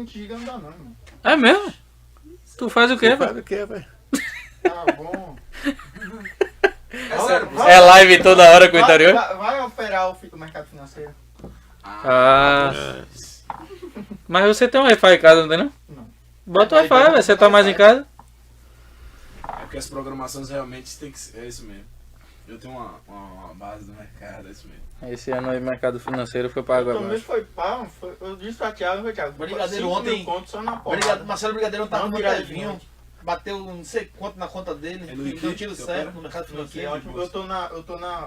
20 GB não dá não, irmão. É mesmo? Tu faz o quê, Faz velho? o quê, velho? Tá bom. É sério, É live toda hora com o interior? Vai operar o mercado financeiro? Ah. Mas você tem um Wi-Fi em casa, não tem não? Não. Bota o Wi-Fi, velho. Você tá mais em casa? É porque as programações realmente tem que ser. É isso mesmo. Eu tenho uma base do mercado, é isso mesmo. Esse ano aí o mercado financeiro foi pra água Também abaixo. foi pau, eu disse pra Thiago, foi Thiago. Brigadeiro ontem- Só na porta. Obrigado, Marcelo Brigadeiro tá Não, com um virada de vinho, noite. bateu não sei quanto na conta dele, É no deu Liquid, tiro que certo opera? no mercado Que financeiro. ótimo,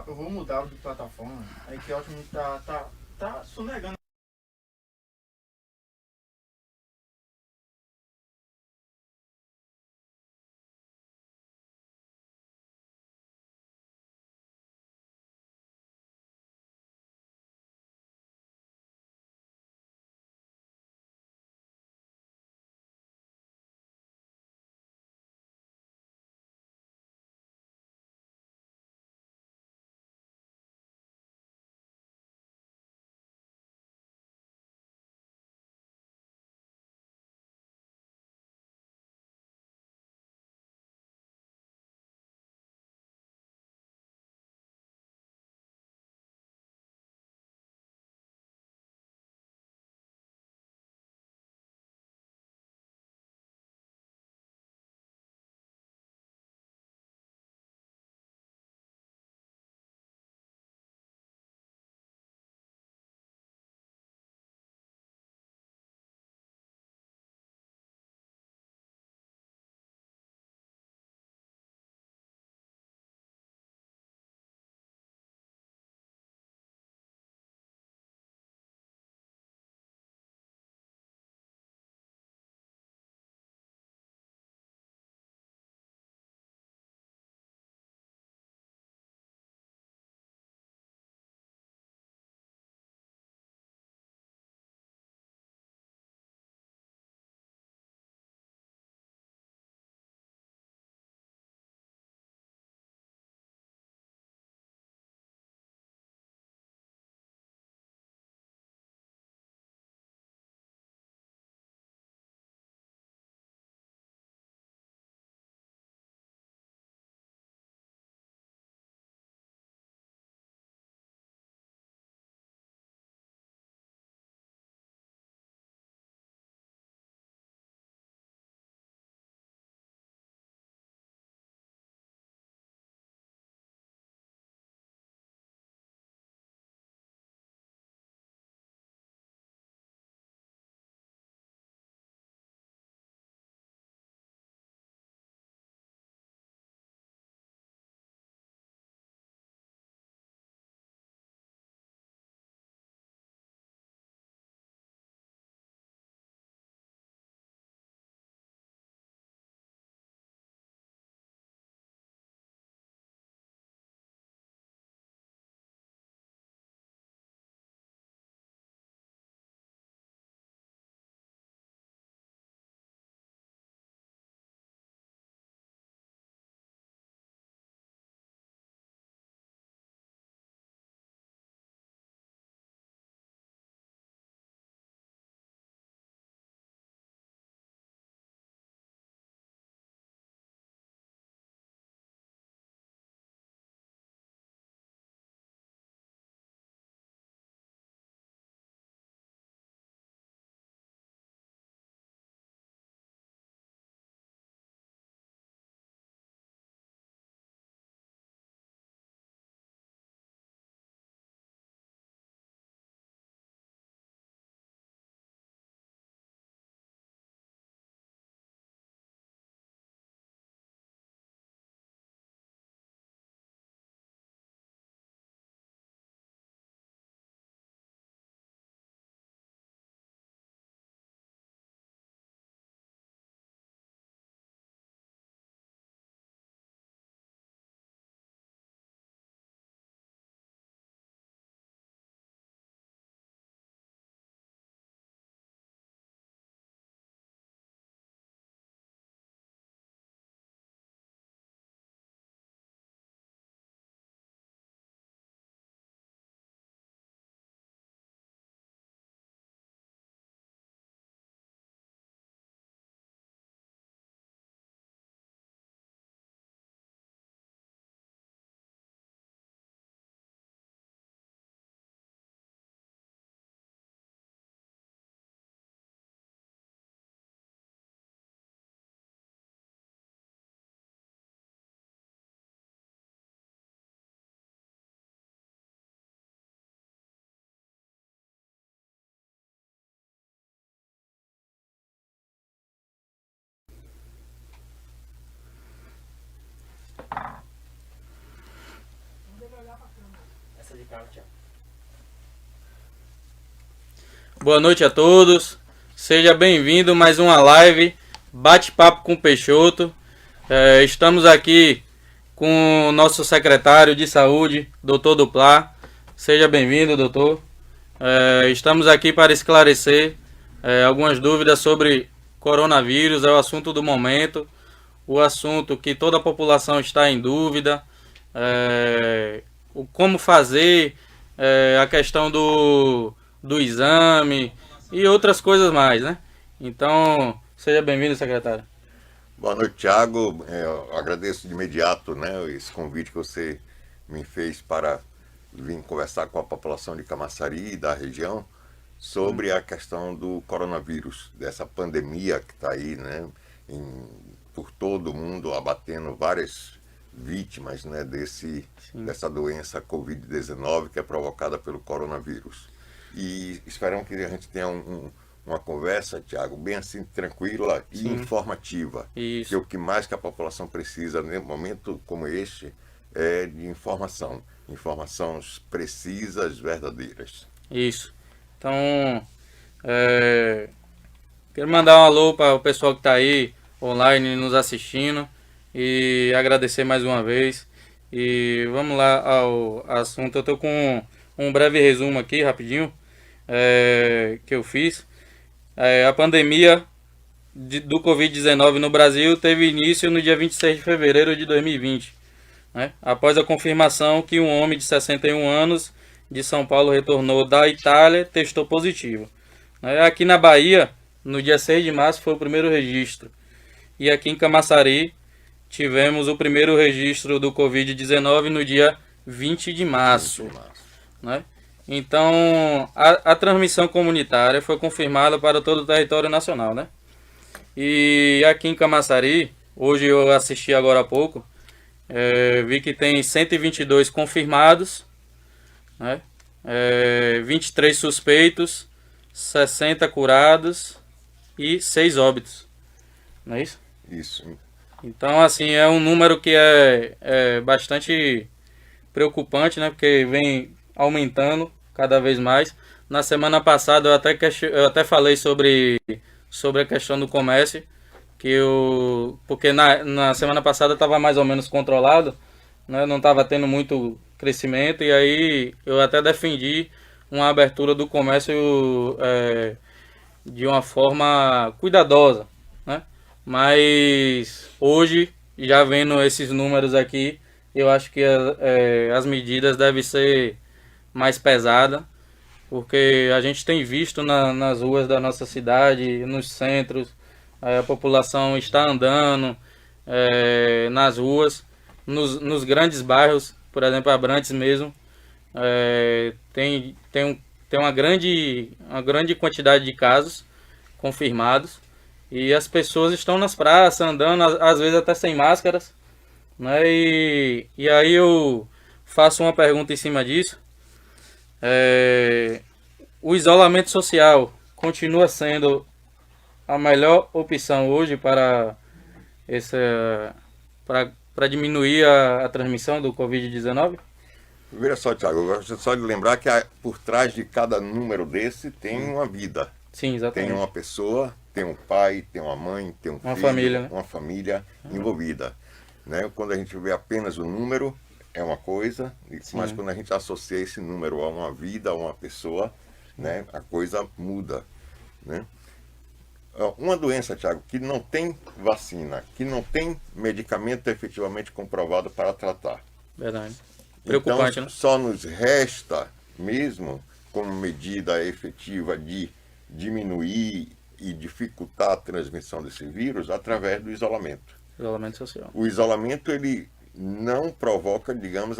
eu vou mudar de plataforma. Aí que ótimo tá sonegando. Essa de cá, Thiago. Boa noite a todos. Seja bem-vindo a mais uma live Bate-Papo com Peixoto. Estamos aqui com o nosso secretário de saúde, Dr. Duplá. Seja bem-vindo, doutor. Estamos aqui para esclarecer algumas dúvidas sobre coronavírus. É o assunto do momento, o assunto que toda a população está em dúvida. Como fazer, a questão do exame e outras coisas mais, né? Então, seja bem-vindo, secretário. Boa noite, Thiago. Eu agradeço de imediato, né, esse convite que você me fez para vir conversar com a população de Camaçari e da região sobre a questão do coronavírus, dessa pandemia que está aí, né, por todo o mundo, abatendo várias vítimas, né, dessa doença Covid-19 que é provocada pelo coronavírus. E esperamos que a gente tenha uma conversa, Thiago, bem assim, tranquila e informativa. Isso. Que o que mais que a população precisa num momento como este é de informação. Informações precisas, verdadeiras. Isso. Então, quero mandar um alô para o pessoal que está aí online nos assistindo e agradecer mais uma vez. E vamos lá ao assunto. Eu estou com um breve resumo aqui, rapidinho, que eu fiz. A pandemia do Covid-19 no Brasil teve início no dia 26 de fevereiro de 2020, né? Após a confirmação que um homem de 61 anos de São Paulo retornou da Itália, testou positivo. Aqui na Bahia, no dia 6 de março, foi o primeiro registro. E aqui em Camaçari, tivemos o primeiro registro do Covid-19 no dia 20 de março. Né? Então, a transmissão comunitária foi confirmada para todo o território nacional, né? E aqui em Camaçari, hoje eu assisti agora há pouco, vi que tem 122 confirmados, né? 23 suspeitos, 60 curados e 6 óbitos. Não é isso? Isso. Então, assim, é um número que é bastante preocupante, né? Porque vem aumentando cada vez mais. Na semana passada eu até falei sobre a questão do comércio, porque na semana passada estava mais ou menos controlado, né? Não estava tendo muito crescimento, e aí eu até defendi uma abertura do comércio de uma forma cuidadosa, né? Mas hoje, já vendo esses números aqui, eu acho que as medidas devem ser mais pesadas, porque a gente tem visto nas ruas da nossa cidade, nos centros, a população está andando nas ruas, nos grandes bairros, por exemplo, Abrantes mesmo, tem uma grande quantidade de casos confirmados, e as pessoas estão nas praças andando, às vezes até sem máscaras, né? E aí eu faço uma pergunta em cima disso. O isolamento social continua sendo a melhor opção hoje para diminuir a transmissão do Covid-19? Veja só, Thiago, eu gosto só de lembrar que por trás de cada número desse tem uma vida. Sim, exatamente. Tem uma pessoa, tem um pai, tem uma mãe, tem um filho, família, né? Uma família envolvida. Né? Quando a gente vê apenas o número, é uma coisa, mas quando a gente associa esse número a uma vida, a uma pessoa, né, a coisa muda. Né? Uma doença, Thiago, que não tem vacina, que não tem medicamento efetivamente comprovado para tratar. Verdade. Preocupante, então, né? Só nos resta mesmo, como medida efetiva de diminuir e dificultar a transmissão desse vírus, através do isolamento. Isolamento social. O isolamento, ele não provoca, digamos,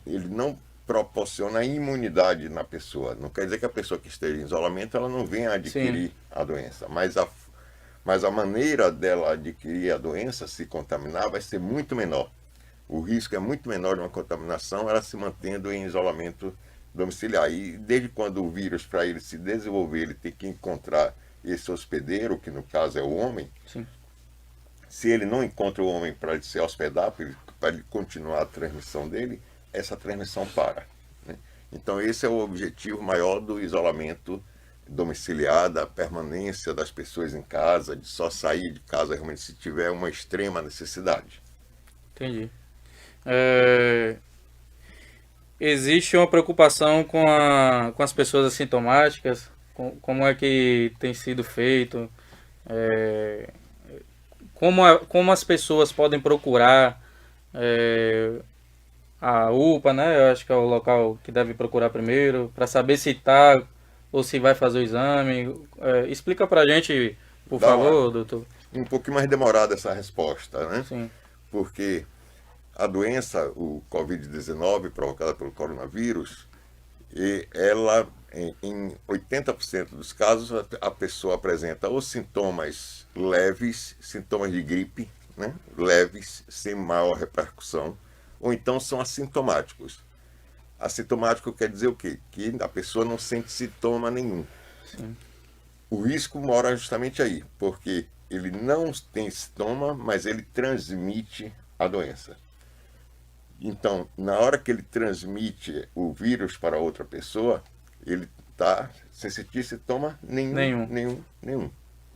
ele não proporciona a imunidade na pessoa. Não quer dizer que a pessoa que esteja em isolamento ela não venha adquirir a doença, mas a maneira dela adquirir a doença, se contaminar, vai ser muito menor. O risco é muito menor de uma contaminação, ela se mantendo em isolamento domiciliar. E desde quando o vírus, para ele se desenvolver, ele tem que encontrar esse hospedeiro, que no caso é o homem. Sim. Se ele não encontra o homem para se hospedar, para ele para ele continuar a transmissão dele, essa transmissão para, né? Então esse é o objetivo maior do isolamento domiciliar, da permanência das pessoas em casa, de só sair de casa realmente se tiver uma extrema necessidade. Entendi. Existe uma preocupação com as pessoas assintomáticas? Como é que tem sido feito? Como as pessoas podem procurar a UPA, né? Eu acho que é o local que deve procurar primeiro, para saber se está ou se vai fazer o exame. Explica pra gente, por favor, doutor. Um pouquinho mais demorada essa resposta, né? Sim. Porque a doença, o Covid-19, provocada pelo coronavírus, ela, em 80% dos casos, a pessoa apresenta os sintomas leves, sintomas de gripe, né? Leves, sem maior repercussão, ou então são assintomáticos. Assintomático quer dizer o quê? Que a pessoa não sente sintoma nenhum. Sim. O risco mora justamente aí, porque ele não tem sintoma, mas ele transmite a doença. Então, na hora que ele transmite o vírus para outra pessoa, ele está sem sentir sintoma nenhum.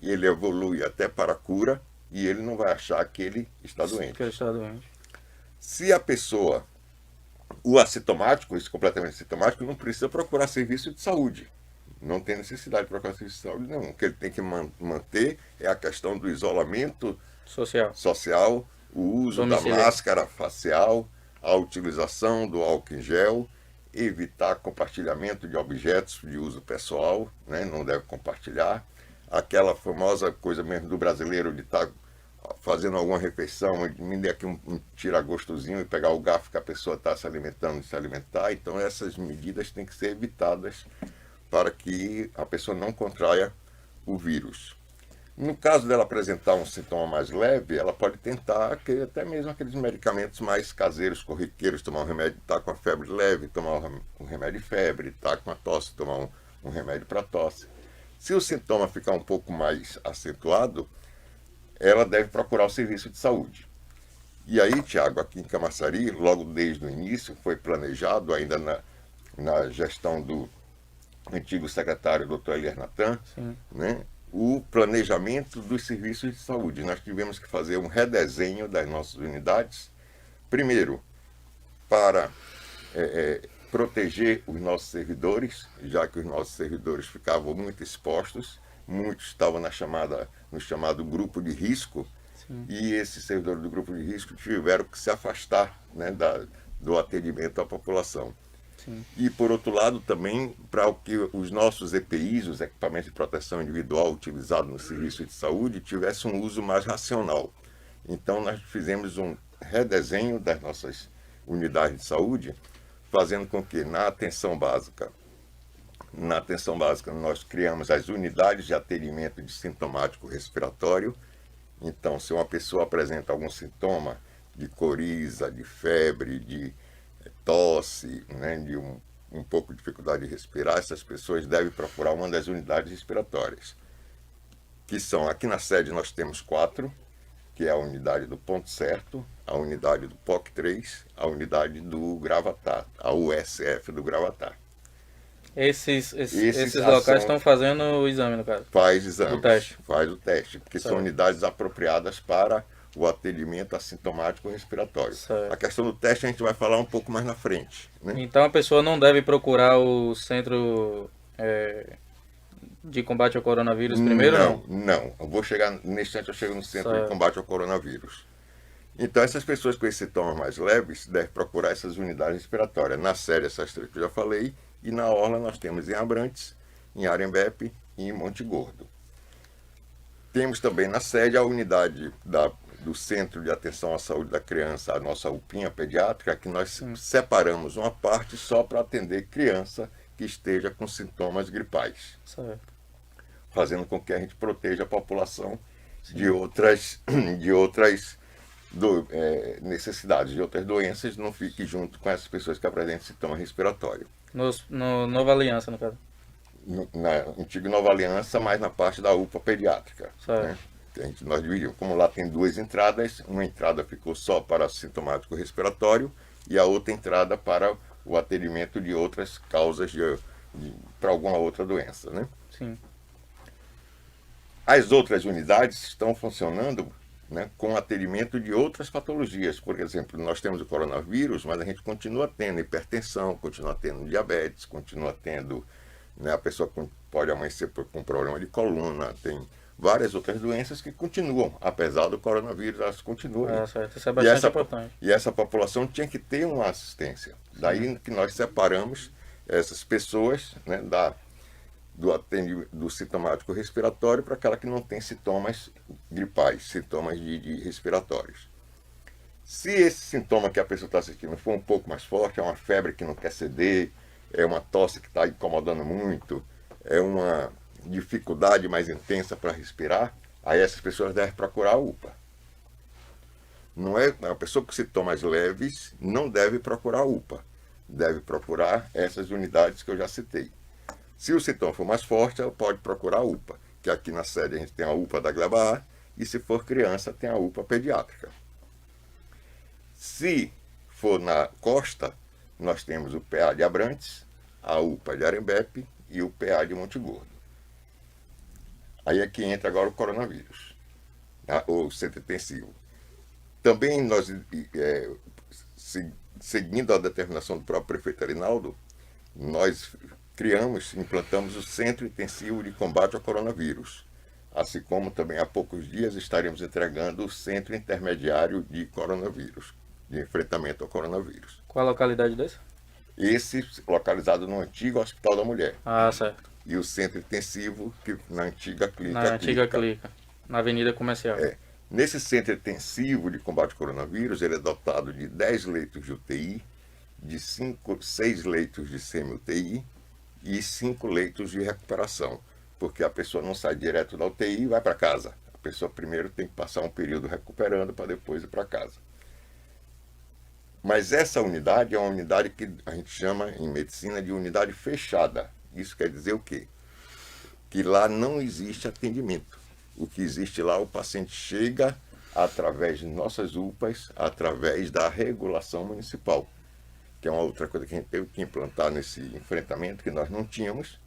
E ele evolui até para a cura e ele não vai achar que ele está doente. Que ele está doente. Se a pessoa, o assintomático, esse completamente assintomático, não precisa procurar serviço de saúde. Não tem necessidade de procurar serviço de saúde, não. O que ele tem que manter é a questão do isolamento social, o uso da máscara facial, a utilização do álcool em gel, evitar compartilhamento de objetos de uso pessoal, né? Não deve compartilhar. Aquela famosa coisa mesmo do brasileiro de estar fazendo alguma refeição, me dê aqui um tira-gostozinho e pegar o garfo que a pessoa está se alimentando e se alimentar. Então essas medidas têm que ser evitadas para que a pessoa não contraia o vírus. No caso dela apresentar um sintoma mais leve, ela pode tentar até mesmo aqueles medicamentos mais caseiros, corriqueiros, tomar um remédio, está com a febre leve, tomar um remédio de febre, está com a tosse, tomar um remédio para tosse. Se o sintoma ficar um pouco mais acentuado, ela deve procurar o serviço de saúde. E aí, Tiago, aqui em Camaçari, logo desde o início, foi planejado, ainda na gestão do antigo secretário Dr. Elier Natan, né, o planejamento dos serviços de saúde. Nós tivemos que fazer um redesenho das nossas unidades, primeiro, para proteger os nossos servidores, já que os nossos servidores ficavam muito expostos, muitos estavam no chamado grupo de risco. Sim. E esses servidores do grupo de risco tiveram que se afastar, né, do atendimento à população. Sim. E, por outro lado, também para que os nossos EPIs, os equipamentos de proteção individual utilizados no serviço de saúde, tivessem um uso mais racional. Então, nós fizemos um redesenho das nossas unidades de saúde, fazendo com que na atenção básica nós criamos as unidades de atendimento de sintomático respiratório. Então, se uma pessoa apresenta algum sintoma de coriza, de febre, de tosse, né, de um pouco de dificuldade de respirar, essas pessoas devem procurar uma das unidades respiratórias, que são, aqui na sede nós temos 4, que é a unidade do Ponto Certo, a unidade do POC 3, a unidade do Gravatá, a USF do Gravatá. Esses locais estão fazendo o exame, no caso? Faz exame. Faz o teste, porque são unidades apropriadas para o atendimento assintomático respiratório. Certo. A questão do teste a gente vai falar um pouco mais na frente, né? Então a pessoa não deve procurar o centro de combate ao coronavírus primeiro? Não. Nesse instante eu chego no centro de combate ao coronavírus. Então essas pessoas com esses sintomas mais leves devem procurar essas unidades respiratórias. Na série, essas 3 que eu já falei, e na Orla nós temos em Abrantes, em Arembepe e em Monte Gordo. Temos também na sede a unidade do Centro de Atenção à Saúde da Criança, a nossa UPinha pediátrica, que nós separamos uma parte só para atender criança que esteja com sintomas gripais. Certo. Fazendo com que a gente proteja a população de outras necessidades, de outras doenças, não fique junto com essas pessoas que apresentam sintoma respiratório. No Nova Aliança, no caso? Na antiga Nova Aliança, mas na parte da UPA pediátrica. Né? Nós dividimos. Como lá tem duas entradas, uma entrada ficou só para sintomático respiratório e a outra entrada para o atendimento de outras causas para alguma outra doença, né? Sim. As outras unidades estão funcionando, né, com atendimento de outras patologias. Por exemplo, nós temos o coronavírus, mas a gente continua tendo hipertensão, continua tendo diabetes, continua tendo, né, a pessoa pode amanhecer com problema de coluna, tem várias outras doenças que continuam, apesar do coronavírus, elas continuam. Certo. Isso é bastante importante. E essa população tinha que ter uma assistência. Daí que nós separamos essas pessoas, né, do sintomático respiratório para aquela que não tem sintomas gripais, sintomas de respiratórios. Se esse sintoma que a pessoa está sentindo for um pouco mais forte, é uma febre que não quer ceder, é uma tosse que está incomodando muito, é uma dificuldade mais intensa para respirar, aí essas pessoas devem procurar a UPA. Não é a pessoa com sintomas leves não deve procurar a UPA, deve procurar essas unidades que eu já citei. Se o sintoma for mais forte, ela pode procurar a UPA, que aqui na sede a gente tem a UPA da Gleba A, e se for criança tem a UPA pediátrica. Se for na costa, nós temos o PA de Abrantes, a UPA de Arembepe e o PA de Monte Gordo. Aí é que entra agora o coronavírus, o centro intensivo. Também nós, seguindo a determinação do próprio prefeito Arinaldo, nós implantamos o Centro Intensivo de Combate ao Coronavírus, assim como também há poucos dias estaremos entregando o Centro Intermediário de Coronavírus, de enfrentamento ao coronavírus. Qual a localidade desse? Esse localizado no antigo Hospital da Mulher. Certo. E o Centro Intensivo na antiga Clínica. Na antiga Clínica, na Avenida Comercial. Nesse Centro Intensivo de Combate ao Coronavírus, ele é dotado de 10 leitos de UTI, de 6 leitos de semi-UTI e 5 leitos de recuperação, porque a pessoa não sai direto da UTI e vai para casa. A pessoa primeiro tem que passar um período recuperando para depois ir para casa. Mas essa unidade é uma unidade que a gente chama em medicina de unidade fechada. Isso quer dizer o quê? Que lá não existe atendimento. O que existe lá, o paciente chega através de nossas UPAs, através da regulação municipal, que é uma outra coisa que a gente teve que implantar nesse enfrentamento, que nós não tínhamos,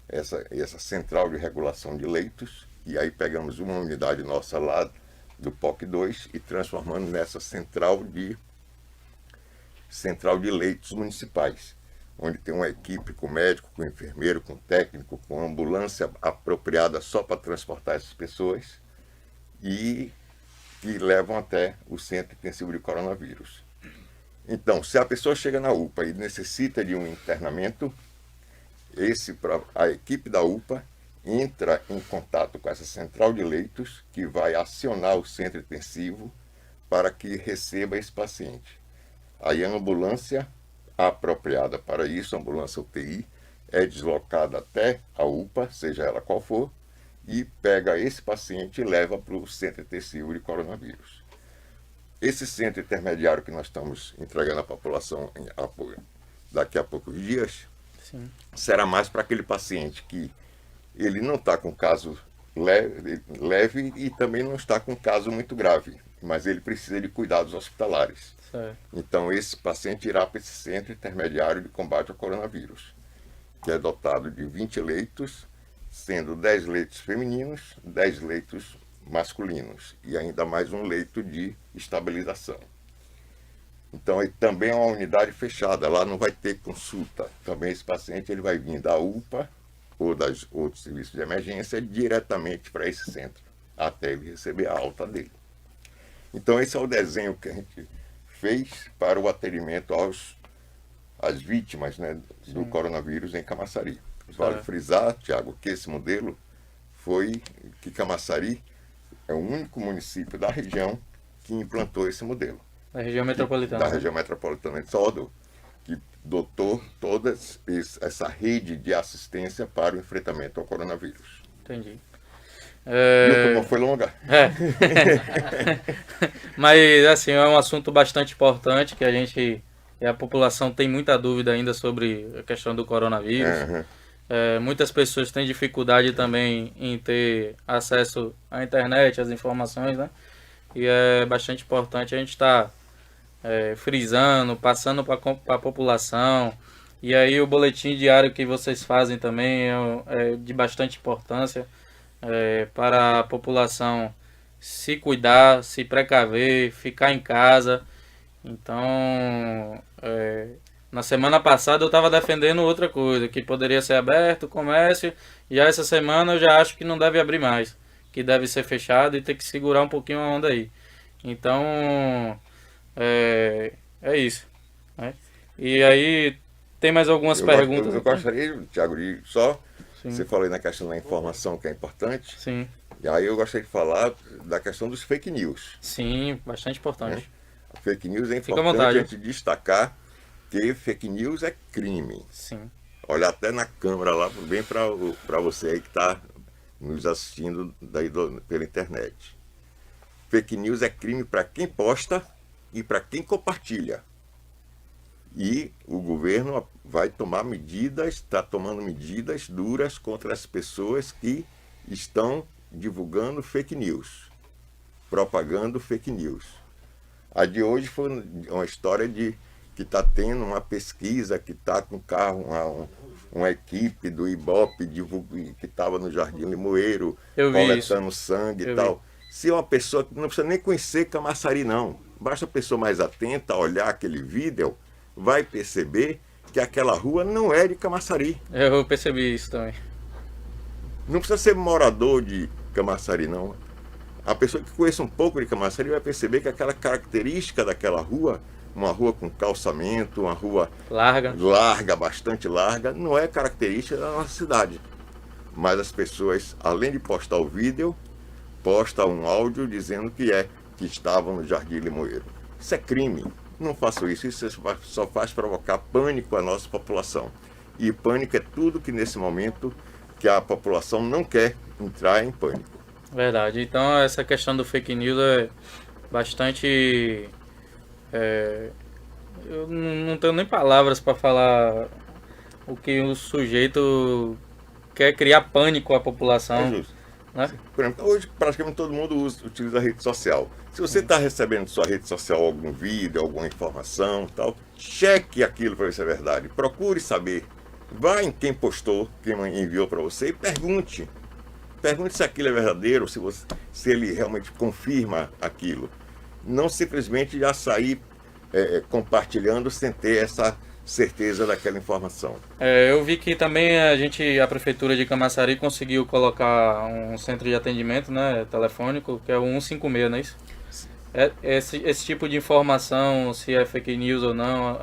essa central de regulação de leitos, e aí pegamos uma unidade nossa lá do POC 2 e transformamos nessa central de leitos municipais, onde tem uma equipe com médico, com enfermeiro, com técnico, com ambulância apropriada só para transportar essas pessoas e que levam até o Centro Intensivo de Coronavírus. Então, se a pessoa chega na UPA e necessita de um internamento, a equipe da UPA entra em contato com essa central de leitos que vai acionar o Centro Intensivo para que receba esse paciente. Aí a ambulância apropriada para isso, a ambulância UTI, é deslocada até a UPA, seja ela qual for, e pega esse paciente e leva para o Centro Intensivo de Coronavírus. Esse centro intermediário que nós estamos entregando à população daqui a poucos dias, Sim. será mais para aquele paciente que ele não está com caso leve e também não está com caso muito grave, mas ele precisa de cuidados hospitalares. Certo. Então esse paciente irá para esse centro intermediário de combate ao coronavírus, que é dotado de 20 leitos, sendo 10 leitos femininos, 10 leitos masculinos e ainda mais um leito de estabilização. Então também é uma unidade fechada, lá não vai ter consulta. Também esse paciente ele vai vir da UPA ou das outros serviços de emergência diretamente para esse centro, até ele receber a alta dele. Então esse é o desenho que a gente fez para o atendimento às vítimas, né, do coronavírus em Camaçari. Vale frisar, Tiago, que esse modelo foi que Camaçari é o único município da região que implantou esse modelo. Da região metropolitana. Da região metropolitana de Salvador, que dotou toda essa rede de assistência para o enfrentamento ao coronavírus. Entendi. Não foi longa. Mas assim, é um assunto bastante importante que a população tem muita dúvida ainda sobre a questão do coronavírus. Uhum. Muitas pessoas têm dificuldade também em ter acesso à internet, às informações, né? E é bastante importante a gente estar frisando, passando para a população. E aí o boletim diário que vocês fazem também é de bastante importância para a população se cuidar, se precaver, ficar em casa. Então, na semana passada eu estava defendendo outra coisa, que poderia ser aberto o comércio, e já essa semana eu já acho que não deve abrir mais, que deve ser fechado e ter que segurar um pouquinho a onda aí. Então, é isso, né? E aí, tem mais algumas perguntas? Eu gostaria, Thiago, de só... Sim. Você falou aí na questão da informação, que é importante. Sim, E aí eu gostaria de falar da questão dos fake news. sim, bastante importante. Fake news é Fica à importante vontade. a gente destacar que fake news é crime. Sim, Olha até na câmera lá, bem para você aí que está nos assistindo pela internet. Fake news é crime para quem posta e para quem compartilha. E o governo vai tomar medidas, está tomando medidas duras contra as pessoas que estão divulgando fake news, propagando fake news. A de hoje foi uma história de que está tendo uma pesquisa, que está com carro, uma equipe do Ibope que estava no Jardim Limoeiro, Eu vi coletando sangue Eu e tal. Se uma pessoa que não precisa nem conhecer Camaçari, não, basta a pessoa mais atenta olhar aquele vídeo, vai perceber que aquela rua não é de Camaçari. eu percebi isso também. Não precisa ser morador de Camaçari, não. A pessoa que conhece um pouco de Camaçari vai perceber que aquela característica daquela rua, uma rua com calçamento, uma rua Larga. larga, bastante larga, não é característica da nossa cidade. Mas as pessoas, além de postar o vídeo, postam um áudio dizendo que estavam no Jardim Limoeiro. Isso é crime. Não façam isso. Isso só faz provocar pânico à nossa população. E pânico é tudo que nesse momento que a população não quer entrar em pânico. Verdade. Então essa questão do fake news é bastante. Eu não tenho nem palavras para falar o que o sujeito quer criar pânico à população. É justo. Né? Por exemplo, hoje praticamente todo mundo utiliza a rede social. Se você está recebendo na sua rede social algum vídeo, alguma informação, tal, cheque aquilo para ver se é verdade. Procure saber. Vá em quem postou, quem enviou para você e pergunte. Pergunte se aquilo é verdadeiro, se ele realmente confirma aquilo. Não simplesmente já sair compartilhando sem ter essa certeza daquela informação. Eu vi que também a prefeitura de Camaçari conseguiu colocar um centro de atendimento, né, telefônico, que é o 156, não é isso? Esse tipo de informação, se é fake news ou não,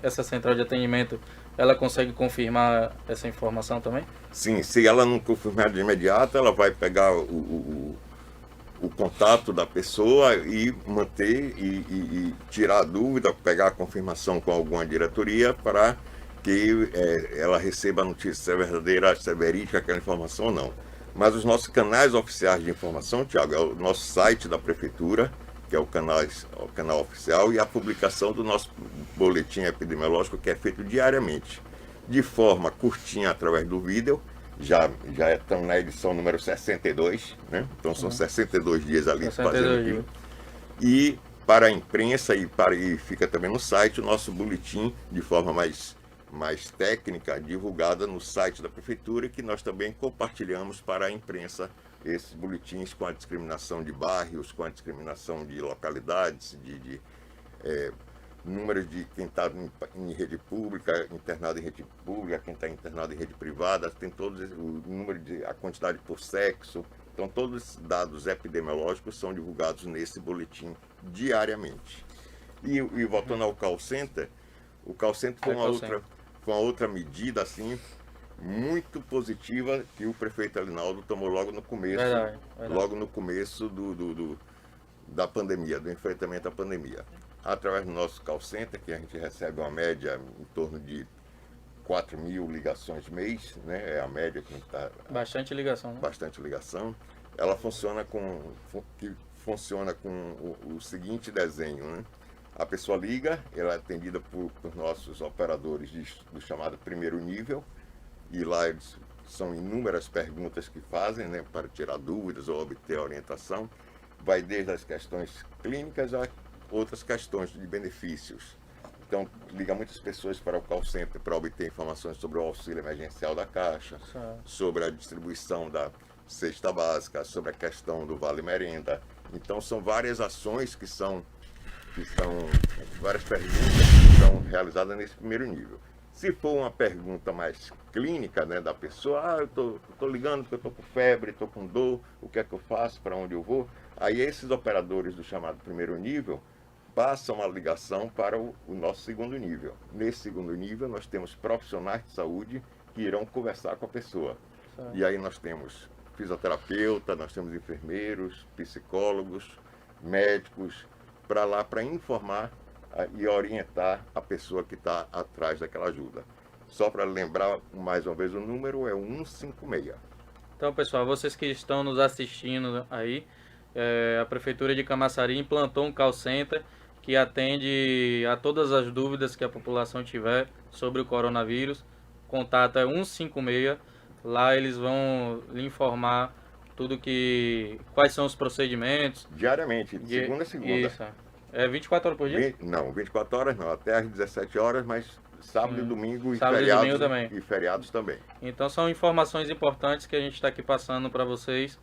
essa central de atendimento, ela consegue confirmar essa informação também? Sim, se ela não confirmar de imediato, ela vai pegar o contato da pessoa e manter e tirar a dúvida, pegar a confirmação com alguma diretoria para que ela receba a notícia se é verdadeira, se é verídica aquela informação ou não. Mas os nossos canais oficiais de informação, Thiago, é o nosso site da prefeitura, que é o canal oficial, e a publicação do nosso boletim epidemiológico, que é feito diariamente, de forma curtinha através do vídeo. Já estamos na edição número 62, né? Então são 62 dias ali 62 fazendo dias. aquilo. E para a imprensa e fica também no site o nosso boletim de forma mais técnica, divulgada no site da prefeitura, que nós também compartilhamos para a imprensa esses boletins com a discriminação de bairros, com a discriminação de localidades, números de quem está em rede pública, internado em rede pública, quem está internado em rede privada, tem todos o número a quantidade por sexo. Então todos os dados epidemiológicos são divulgados nesse boletim diariamente. E voltando ao call center, o call center foi uma outra medida assim muito positiva que o prefeito Alinaldo tomou logo no começo, Verdade. logo no começo da pandemia, do enfrentamento à pandemia. Através do nosso call center, que a gente recebe uma média em torno de 4.000 ligações mês, né? É a média que a gente está... Bastante ligação, né? Bastante ligação. Ela funciona com o seguinte desenho, né? A pessoa liga, ela é atendida por nossos operadores do chamado primeiro nível, e lá são inúmeras perguntas que fazem, né, para tirar dúvidas ou obter orientação. Vai desde as questões clínicas a outras questões de benefícios. Então, liga muitas pessoas para o call center para obter informações sobre o auxílio emergencial da Caixa, sobre a distribuição da cesta básica, sobre a questão do Vale Merenda. Então, são várias ações que são várias perguntas que são realizadas nesse primeiro nível. Se for uma pergunta mais clínica, né, da pessoa, eu tô ligando porque eu estou com febre, estou com dor, o que é que eu faço, para onde eu vou? Aí esses operadores do chamado primeiro nível passam a ligação para o nosso segundo nível. Nesse segundo nível, nós temos profissionais de saúde que irão conversar com a pessoa. E aí nós temos fisioterapeuta, nós temos enfermeiros, psicólogos, médicos, para informar e orientar a pessoa que está atrás daquela ajuda. Só para lembrar mais uma vez, o número é 156. Então, pessoal, vocês que estão nos assistindo aí, a Prefeitura de Camaçari implantou um call center que atende a todas as dúvidas que a população tiver sobre o coronavírus. O contato é 156. Lá eles vão lhe informar quais são os procedimentos. Diariamente, de segunda a segunda. Isso. É 24 horas por dia? Não, 24 horas não, até às 17 horas, mas sábado e domingo Sábado e domingo também. E feriados também. Então são informações importantes que a gente está aqui passando para vocês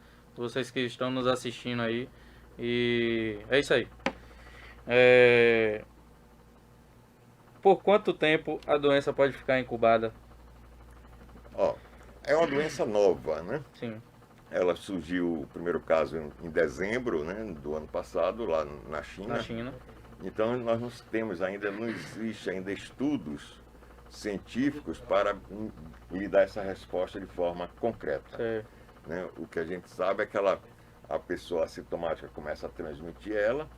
que estão nos assistindo aí. E é isso aí. Por quanto tempo a doença pode ficar incubada? Ó, é uma doença nova, né? Sim. Ela surgiu, o primeiro caso, em dezembro, né, do ano passado, lá na China. Na China. Então nós não existe ainda estudos científicos para lhe dar essa resposta de forma concreta. Né? O que a gente sabe é que a pessoa assintomática começa a transmitir ela,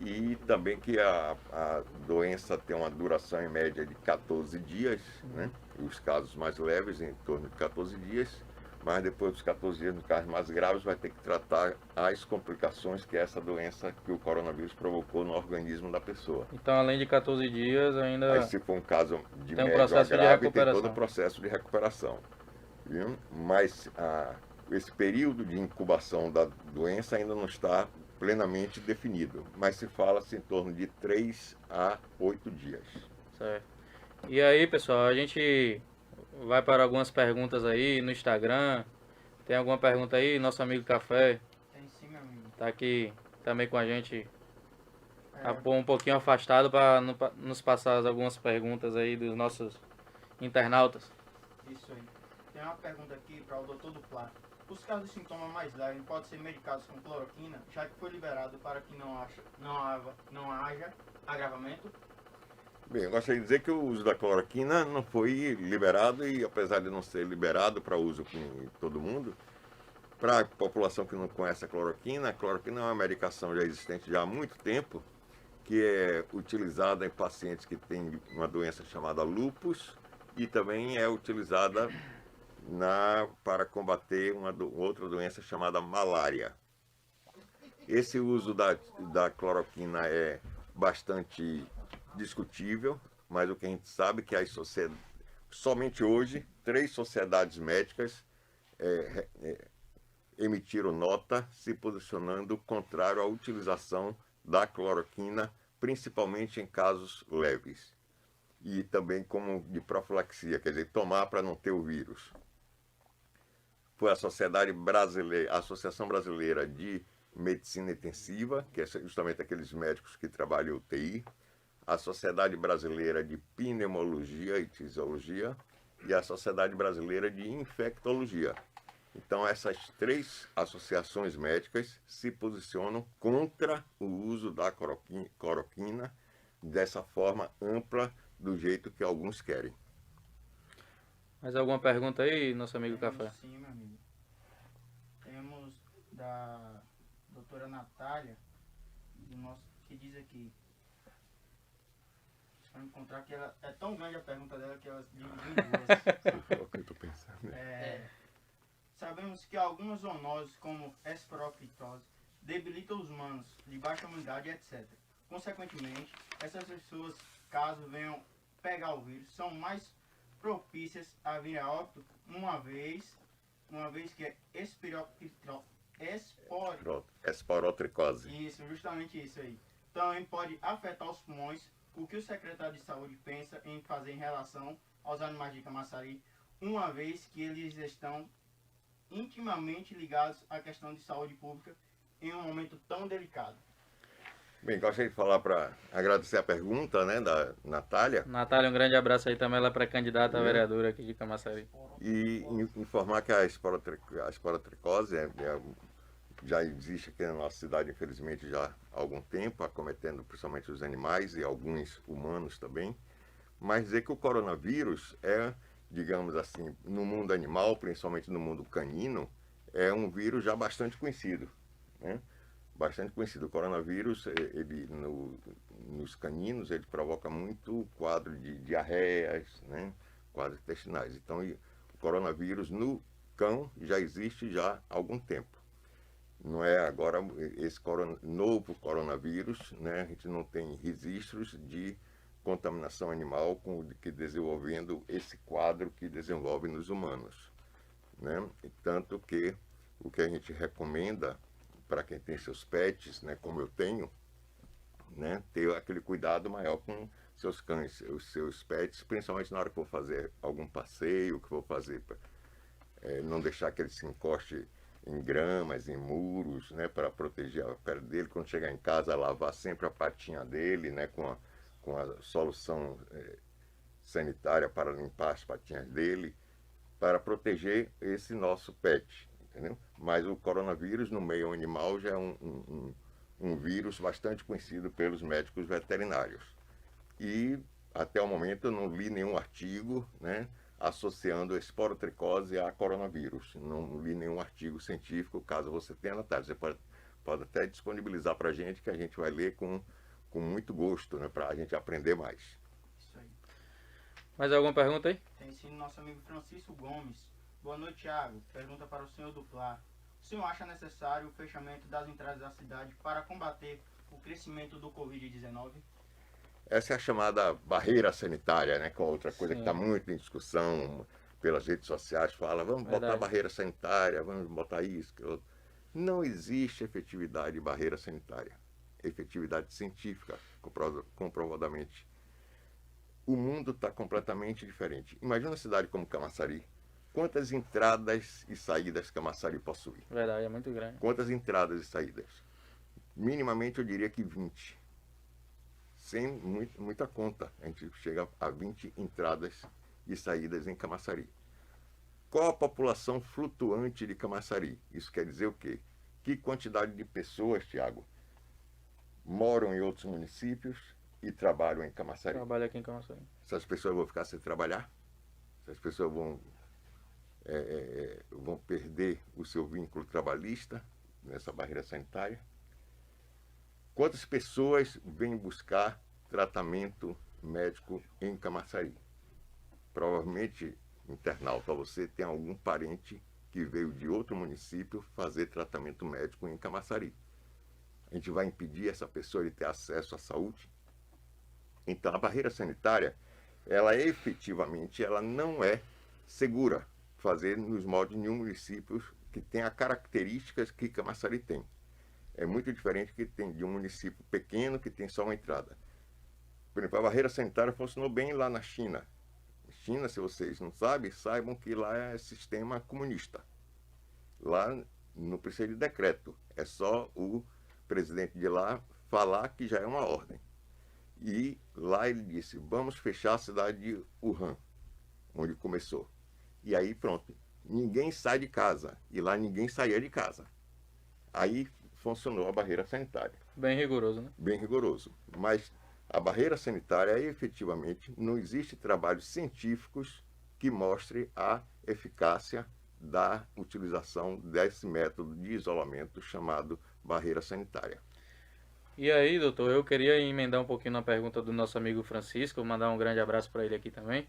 e também que a doença tem uma duração em média de 14 dias, né? Os casos mais leves em torno de 14 dias, mas depois dos 14 dias, nos casos mais graves, vai ter que tratar as complicações que essa doença, que o coronavírus provocou no organismo da pessoa. Então, além de 14 dias, ainda... Aí, se for um caso de tem um médio processo a grave, de recuperação. tem todo o processo de recuperação. Viu? Mas esse período de incubação da doença ainda não está plenamente definido, mas se fala-se em torno de 3 a 8 dias. Certo. E aí, pessoal, a gente vai para algumas perguntas aí no Instagram. Tem alguma pergunta aí? Nosso amigo Café Tem sim, meu amigo. tá aqui também com a gente, um pouquinho afastado para nos passar algumas perguntas aí dos nossos internautas. Isso aí. Tem uma pergunta aqui para o Dr. Duplá. Os casos de sintomas mais leves podem ser medicados com cloroquina, já que foi liberado para que não haja agravamento? Bem, eu gostaria de dizer que o uso da cloroquina não foi liberado, e apesar de não ser liberado para uso com todo mundo, para a população que não conhece a cloroquina é uma medicação já existente já há muito tempo, que é utilizada em pacientes que têm uma doença chamada lúpus, e também é utilizada para combater outra doença chamada malária. Esse uso da cloroquina é bastante discutível, mas o que a gente sabe é que somente hoje 3 sociedades médicas emitiram nota se posicionando contrário à utilização da cloroquina, principalmente em casos leves, e também como de profilaxia, quer dizer, tomar para não ter o vírus. Foi a Associação Brasileira de Medicina Intensiva, que é justamente aqueles médicos que trabalham em UTI, a Sociedade Brasileira de Pneumologia e Fisiologia e a Sociedade Brasileira de Infectologia. Então, essas 3 associações médicas se posicionam contra o uso da cloroquina dessa forma ampla, do jeito que alguns querem. Mais alguma pergunta aí, nosso amigo Café? Sim, meu amigo. Temos da doutora Natália, que diz aqui. Para encontrar que ela é tão grande a pergunta dela que ela dividiu em duas. É o que eu estou pensando. Sabemos que algumas zoonoses, como esporofitose, debilitam os humanos de baixa imunidade, etc. Consequentemente, essas pessoas, caso venham pegar o vírus, são mais propícias a vir a óbito. uma vez que é Esporotricose. isso, justamente isso aí. Também pode afetar os pulmões. O que o secretário de saúde pensa em fazer em relação aos animais de Camaçari, uma vez que eles estão intimamente ligados à questão de saúde pública em um momento tão delicado. Bem, gostaria de falar para agradecer a pergunta, né, da Natália Natália, um grande abraço aí também, ela é pré-candidata a vereadora aqui de Camaçari. e informar que a esporotricose já existe aqui na nossa cidade, infelizmente, já há algum tempo, acometendo principalmente os animais e alguns humanos também. Mas dizer que o coronavírus digamos assim, no mundo animal, principalmente no mundo canino, é um vírus já bastante conhecido, né? Bastante conhecido. O coronavírus, nos caninos, ele provoca muito quadro de diarreias, né? Quadros intestinais. Então, o coronavírus no cão já existe já há algum tempo. Não é agora esse novo coronavírus, né? A gente não tem registros de contaminação animal que desenvolvendo esse quadro que desenvolve nos humanos, né? E tanto que o que a gente recomenda para quem tem seus pets, né, como eu tenho, né, ter aquele cuidado maior com seus cães, os seus pets, principalmente na hora que for fazer algum passeio, que for fazer, não deixar que ele se encoste em gramas, em muros, né, para proteger a pele dele. Quando chegar em casa, lavar sempre a patinha dele, né, com a solução sanitária para limpar as patinhas dele, para proteger esse nosso pet, entendeu? Mas o coronavírus no meio animal já é um vírus bastante conhecido pelos médicos veterinários. E até o momento eu não li nenhum artigo, né, associando a esporotricose a coronavírus. Não li nenhum artigo científico. Caso você tenha, Natália, você pode até disponibilizar para a gente, que a gente vai ler com muito gosto, né, para a gente aprender mais. Isso aí. Mais alguma pergunta aí? Tem sim nosso amigo Francisco Gomes. Boa noite, Thiago. Pergunta para o senhor Duplá. O senhor acha necessário o fechamento das entradas da cidade para combater o crescimento do Covid-19? Essa é a chamada barreira sanitária, né, que é outra coisa que está muito em discussão pelas redes sociais. Fala, vamos botar barreira sanitária, vamos botar isso, que outro. Não existe efetividade de barreira sanitária. Efetividade científica, comprovadamente. O mundo está completamente diferente. Imagina uma cidade como Camaçari. Quantas entradas e saídas Camaçari possui? Verdade, é muito grande. Quantas entradas e saídas? Minimamente eu diria que 20. Sem muita conta. A gente chega a 20 entradas e saídas em Camaçari. Qual a população flutuante de Camaçari? Isso quer dizer o quê? Que quantidade de pessoas, Tiago, moram em outros municípios e trabalham em Camaçari? Trabalho aqui em Camaçari. Essas pessoas vão ficar sem trabalhar? Essas pessoas vão perder o seu vínculo trabalhista nessa barreira sanitária? Quantas pessoas vêm buscar tratamento médico em Camaçari? Provavelmente, internauta, você tem algum parente que veio de outro município fazer tratamento médico em Camaçari. A gente vai impedir essa pessoa de ter acesso à saúde? Então, a barreira sanitária, ela efetivamente não é segura fazer nos moldes de nenhum município que tem as características que Camaçari tem. É muito diferente que tem de um município pequeno que tem só uma entrada. Por exemplo, a barreira sanitária funcionou bem lá na China. China, se vocês não sabem, saibam que lá é sistema comunista. Lá não precisa de decreto. É só o presidente de lá falar que já é uma ordem. E lá ele disse, vamos fechar a cidade de Wuhan, onde começou. E aí pronto, ninguém sai de casa. E lá ninguém saía de casa. Aí funcionou a barreira sanitária. Bem rigoroso, né? Bem rigoroso. Mas a barreira sanitária, efetivamente, não existe trabalhos científicos que mostrem a eficácia da utilização desse método de isolamento chamado barreira sanitária. E aí, doutor, eu queria emendar um pouquinho na pergunta do nosso amigo Francisco, mandar um grande abraço para ele aqui também.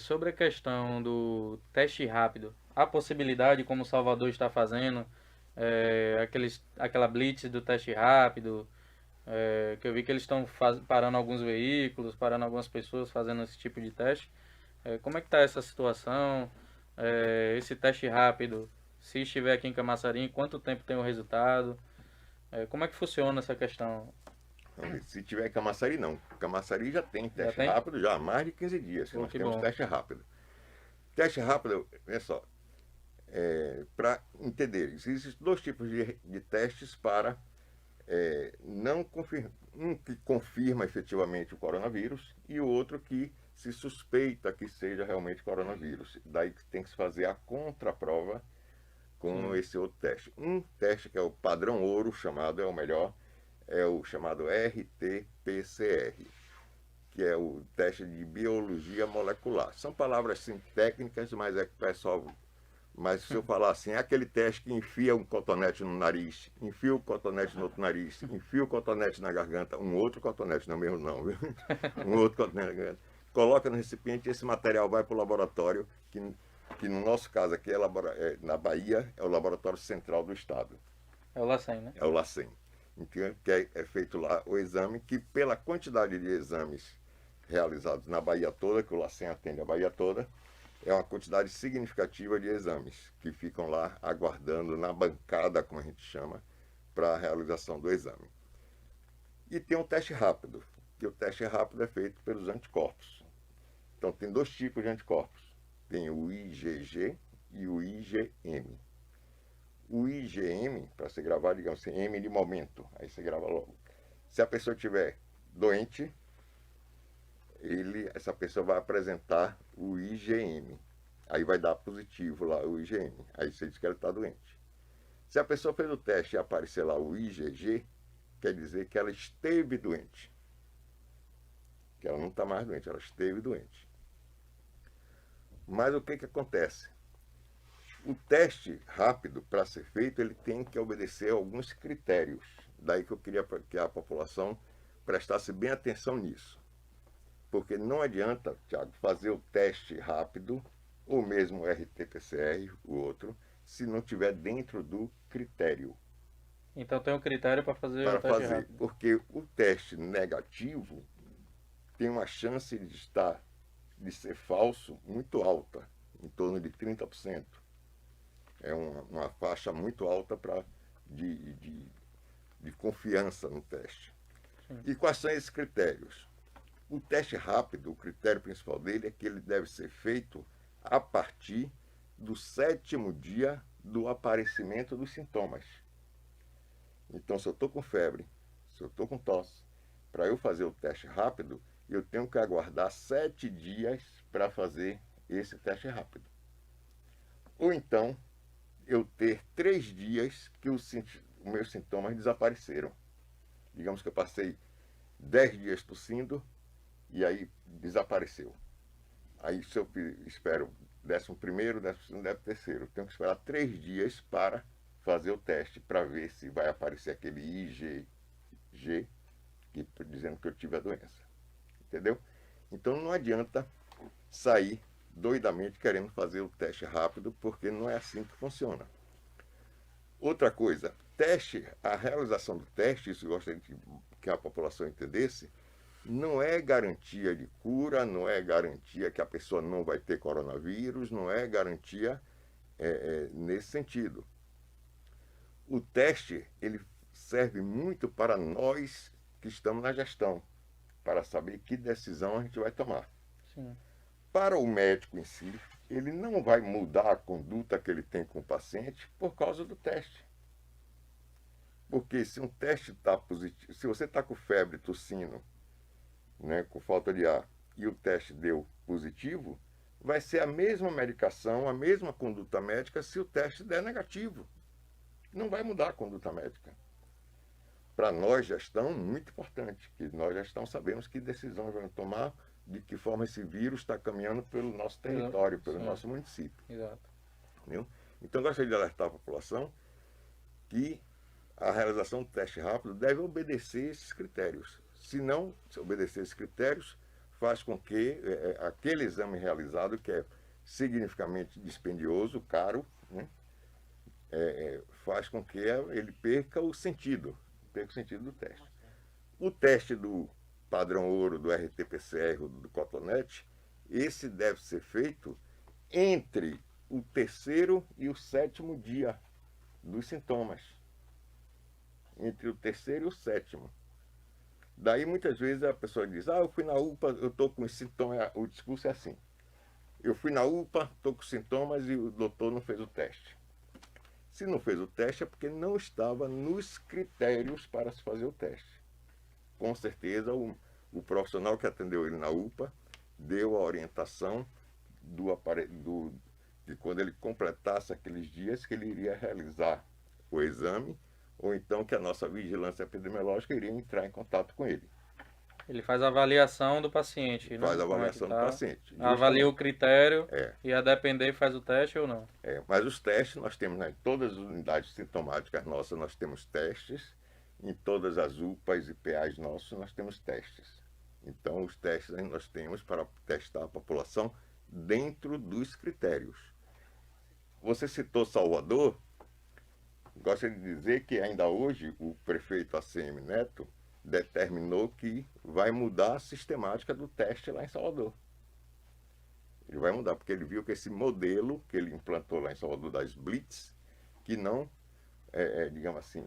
Sobre a questão do teste rápido, a possibilidade, como Salvador está fazendo, aquela blitz do teste rápido, que eu vi que eles estão parando alguns veículos, parando algumas pessoas fazendo esse tipo de teste. Como é que está essa situação? esse teste rápido, se estiver aqui em Camaçari, em quanto tempo tem o resultado? Como é que funciona essa questão? Vamos ver, se tiver em Camaçari, não. Camaçari já tem teste tem? rápido já há mais de 15 dias. Que Pô, nós que temos bom. teste rápido. Teste rápido, olha só, para entender, existem dois tipos de testes para não confirmar. Um que confirma efetivamente o coronavírus e o outro que se suspeita que seja realmente coronavírus. Daí que tem que se fazer a contraprova com esse outro teste. Um teste que é o padrão ouro, é o melhor, é o chamado RT-PCR, que é o teste de biologia molecular. São palavras assim, técnicas, mas é que o pessoal... Mas se eu falar assim, é aquele teste que enfia um cotonete no nariz, enfia o cotonete no outro nariz, enfia o cotonete na garganta, um outro cotonete, não mesmo não, viu? Um outro cotonete na garganta. Coloca no recipiente, esse material vai para o laboratório, que no nosso caso aqui na Bahia, é o Laboratório Central do Estado. É o LACEN, né? É o LACEN. Então, que é feito lá o exame, que pela quantidade de exames realizados na Bahia toda, que o LACEN atende a Bahia toda, é uma quantidade significativa de exames que ficam lá aguardando na bancada, como a gente chama, para a realização do exame. E tem um teste rápido, que o teste rápido é feito pelos anticorpos. Então tem dois tipos de anticorpos. Tem o IgG e o IgM. O IgM, para você gravar, digamos assim, M de momento, aí você grava logo. Se a pessoa estiver doente, essa pessoa vai apresentar o IgM. Aí vai dar positivo lá o IgM. Aí você diz que ela está doente. Se a pessoa fez o teste e aparecer lá o IgG, quer dizer que ela esteve doente. Que ela não está mais doente, ela esteve doente. Mas o que acontece? O teste rápido, para ser feito, ele tem que obedecer a alguns critérios. Daí que eu queria que a população prestasse bem atenção nisso. Porque não adianta, Thiago, fazer o teste rápido, ou mesmo o RT-PCR, o outro, se não estiver dentro do critério. Então tem um critério para fazer o teste rápido. Porque o teste negativo tem uma chance de ser falso muito alta, em torno de 30%. É uma faixa muito alta de confiança no teste. Sim. E quais são esses critérios? O teste rápido, o critério principal dele é que ele deve ser feito a partir do 7º dia do aparecimento dos sintomas. Então, se eu estou com febre, se eu estou com tosse, para eu fazer o teste rápido, eu tenho que aguardar 7 dias para fazer esse teste rápido. Ou então, eu ter 3 dias que os meus sintomas desapareceram. Digamos que eu passei 10 dias tossindo, e aí desapareceu. Aí se eu espero 11º, 12º, 13º, tenho que esperar 3 dias para fazer o teste, para ver se vai aparecer aquele IgG, dizendo que eu tive a doença. Entendeu? Então não adianta sair doidamente querendo fazer o teste rápido, porque não é assim que funciona. Outra coisa, a realização do teste, isso eu gostaria que a população entendesse, não é garantia de cura, não é garantia que a pessoa não vai ter coronavírus, não é garantia nesse sentido. O teste, ele serve muito para nós que estamos na gestão, para saber que decisão a gente vai tomar. Sim. Para o médico em si, ele não vai mudar a conduta que ele tem com o paciente por causa do teste. Porque se um teste está positivo, se você está com febre, tossindo, né, com falta de ar, e o teste deu positivo, vai ser a mesma medicação, a mesma conduta médica se o teste der negativo. Não vai mudar a conduta médica. Para nós, gestão, muito importante, que nós gestão sabemos que decisões vamos tomar, de que forma esse vírus está caminhando pelo nosso território, pelo nosso município. Exato. Entendeu? Então, eu gostaria de alertar a população que a realização do teste rápido deve obedecer esses critérios. Se não obedecer esses critérios, faz com que aquele exame realizado, que é significativamente dispendioso, caro, né, faz com que ele perca o sentido do teste. O teste do padrão ouro, do RT-PCR, do cotonete, esse deve ser feito entre o terceiro e o sétimo dia dos sintomas. Entre o terceiro e o sétimo. Daí muitas vezes a pessoa diz, eu fui na UPA, eu estou com sintomas. O discurso é assim. Eu fui na UPA, estou com sintomas e o doutor não fez o teste. Se não fez o teste é porque não estava nos critérios para se fazer o teste. Com certeza o profissional que atendeu ele na UPA deu a orientação de quando ele completasse aqueles dias que ele iria realizar o exame, ou então que a nossa vigilância epidemiológica iria entrar em contato com ele. Ele faz a avaliação do paciente, né? Faz a Como é que avaliação do tá. paciente. Avalia o critério É. e a depender faz o teste ou não. Mas os testes nós temos, né, em todas as unidades sintomáticas nossas nós temos testes, em todas as UPAs e PAs nossos nós temos testes. Então os testes nós temos para testar a população dentro dos critérios. Você citou Salvador, gostaria de dizer que ainda hoje o prefeito ACM Neto determinou que vai mudar a sistemática do teste lá em Salvador. Ele vai mudar, porque ele viu que esse modelo que ele implantou lá em Salvador das Blitz, que não digamos assim,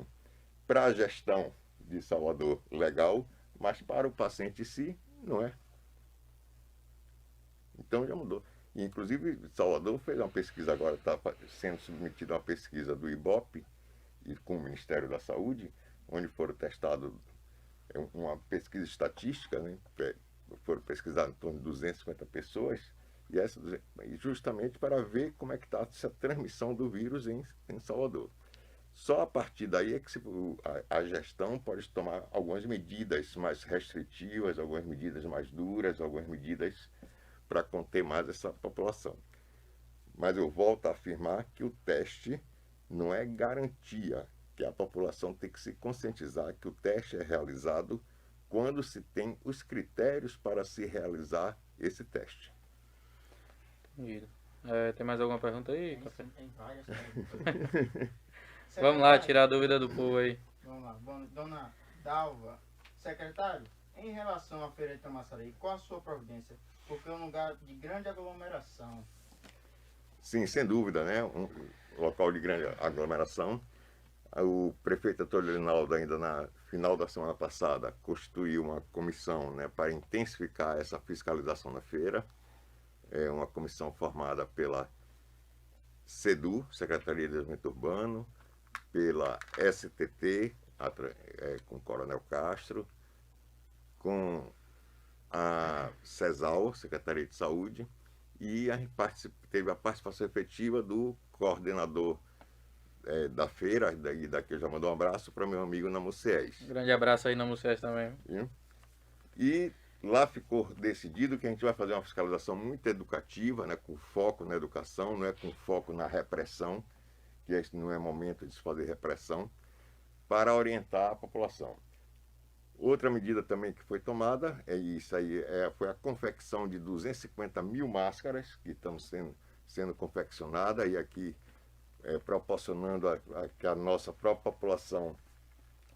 para a gestão de Salvador legal, mas para o paciente em si, não é. Então já mudou. E, inclusive, Salvador fez uma pesquisa agora, está sendo submetida a uma pesquisa do IBOP e com o Ministério da Saúde, onde foram testados uma pesquisa estatística, né? Foram pesquisadas em torno de 250 pessoas, e justamente para ver como é que está essa transmissão do vírus em Salvador. Só a partir daí é que a gestão pode tomar algumas medidas mais restritivas, algumas medidas mais duras, algumas medidas para conter mais essa população. Mas eu volto a afirmar que o teste não é garantia, que a população tem que se conscientizar que o teste é realizado quando se tem os critérios para se realizar esse teste. Entendido. Tem mais alguma pergunta aí, Café? Tem várias. Vamos lá, tirar a dúvida do povo aí. Vamos lá. Dona Dalva, secretário, em relação à Feira de Camaçari, qual a sua providência? Porque é um lugar de grande aglomeração. Sim, sem dúvida, né? Um local de grande aglomeração. O prefeito Antônio Linaldo, ainda na final da semana passada, constituiu uma comissão, né, para intensificar essa fiscalização na feira. É uma comissão formada pela SEDU, Secretaria de Desenvolvimento Urbano, pela STT, com o Coronel Castro, com a CESAL, Secretaria de Saúde, e teve a participação efetiva do coordenador da feira, e daqui eu já mando um abraço para meu amigo Namuciés. Grande abraço aí na Muciés também. E lá ficou decidido que a gente vai fazer uma fiscalização muito educativa, né, com foco na educação, não é com foco na repressão, que esse não é momento de se fazer repressão, para orientar a população. Outra medida também que foi tomada, foi a confecção de 250 mil máscaras que estão sendo confeccionadas, e aqui proporcionando que a nossa própria população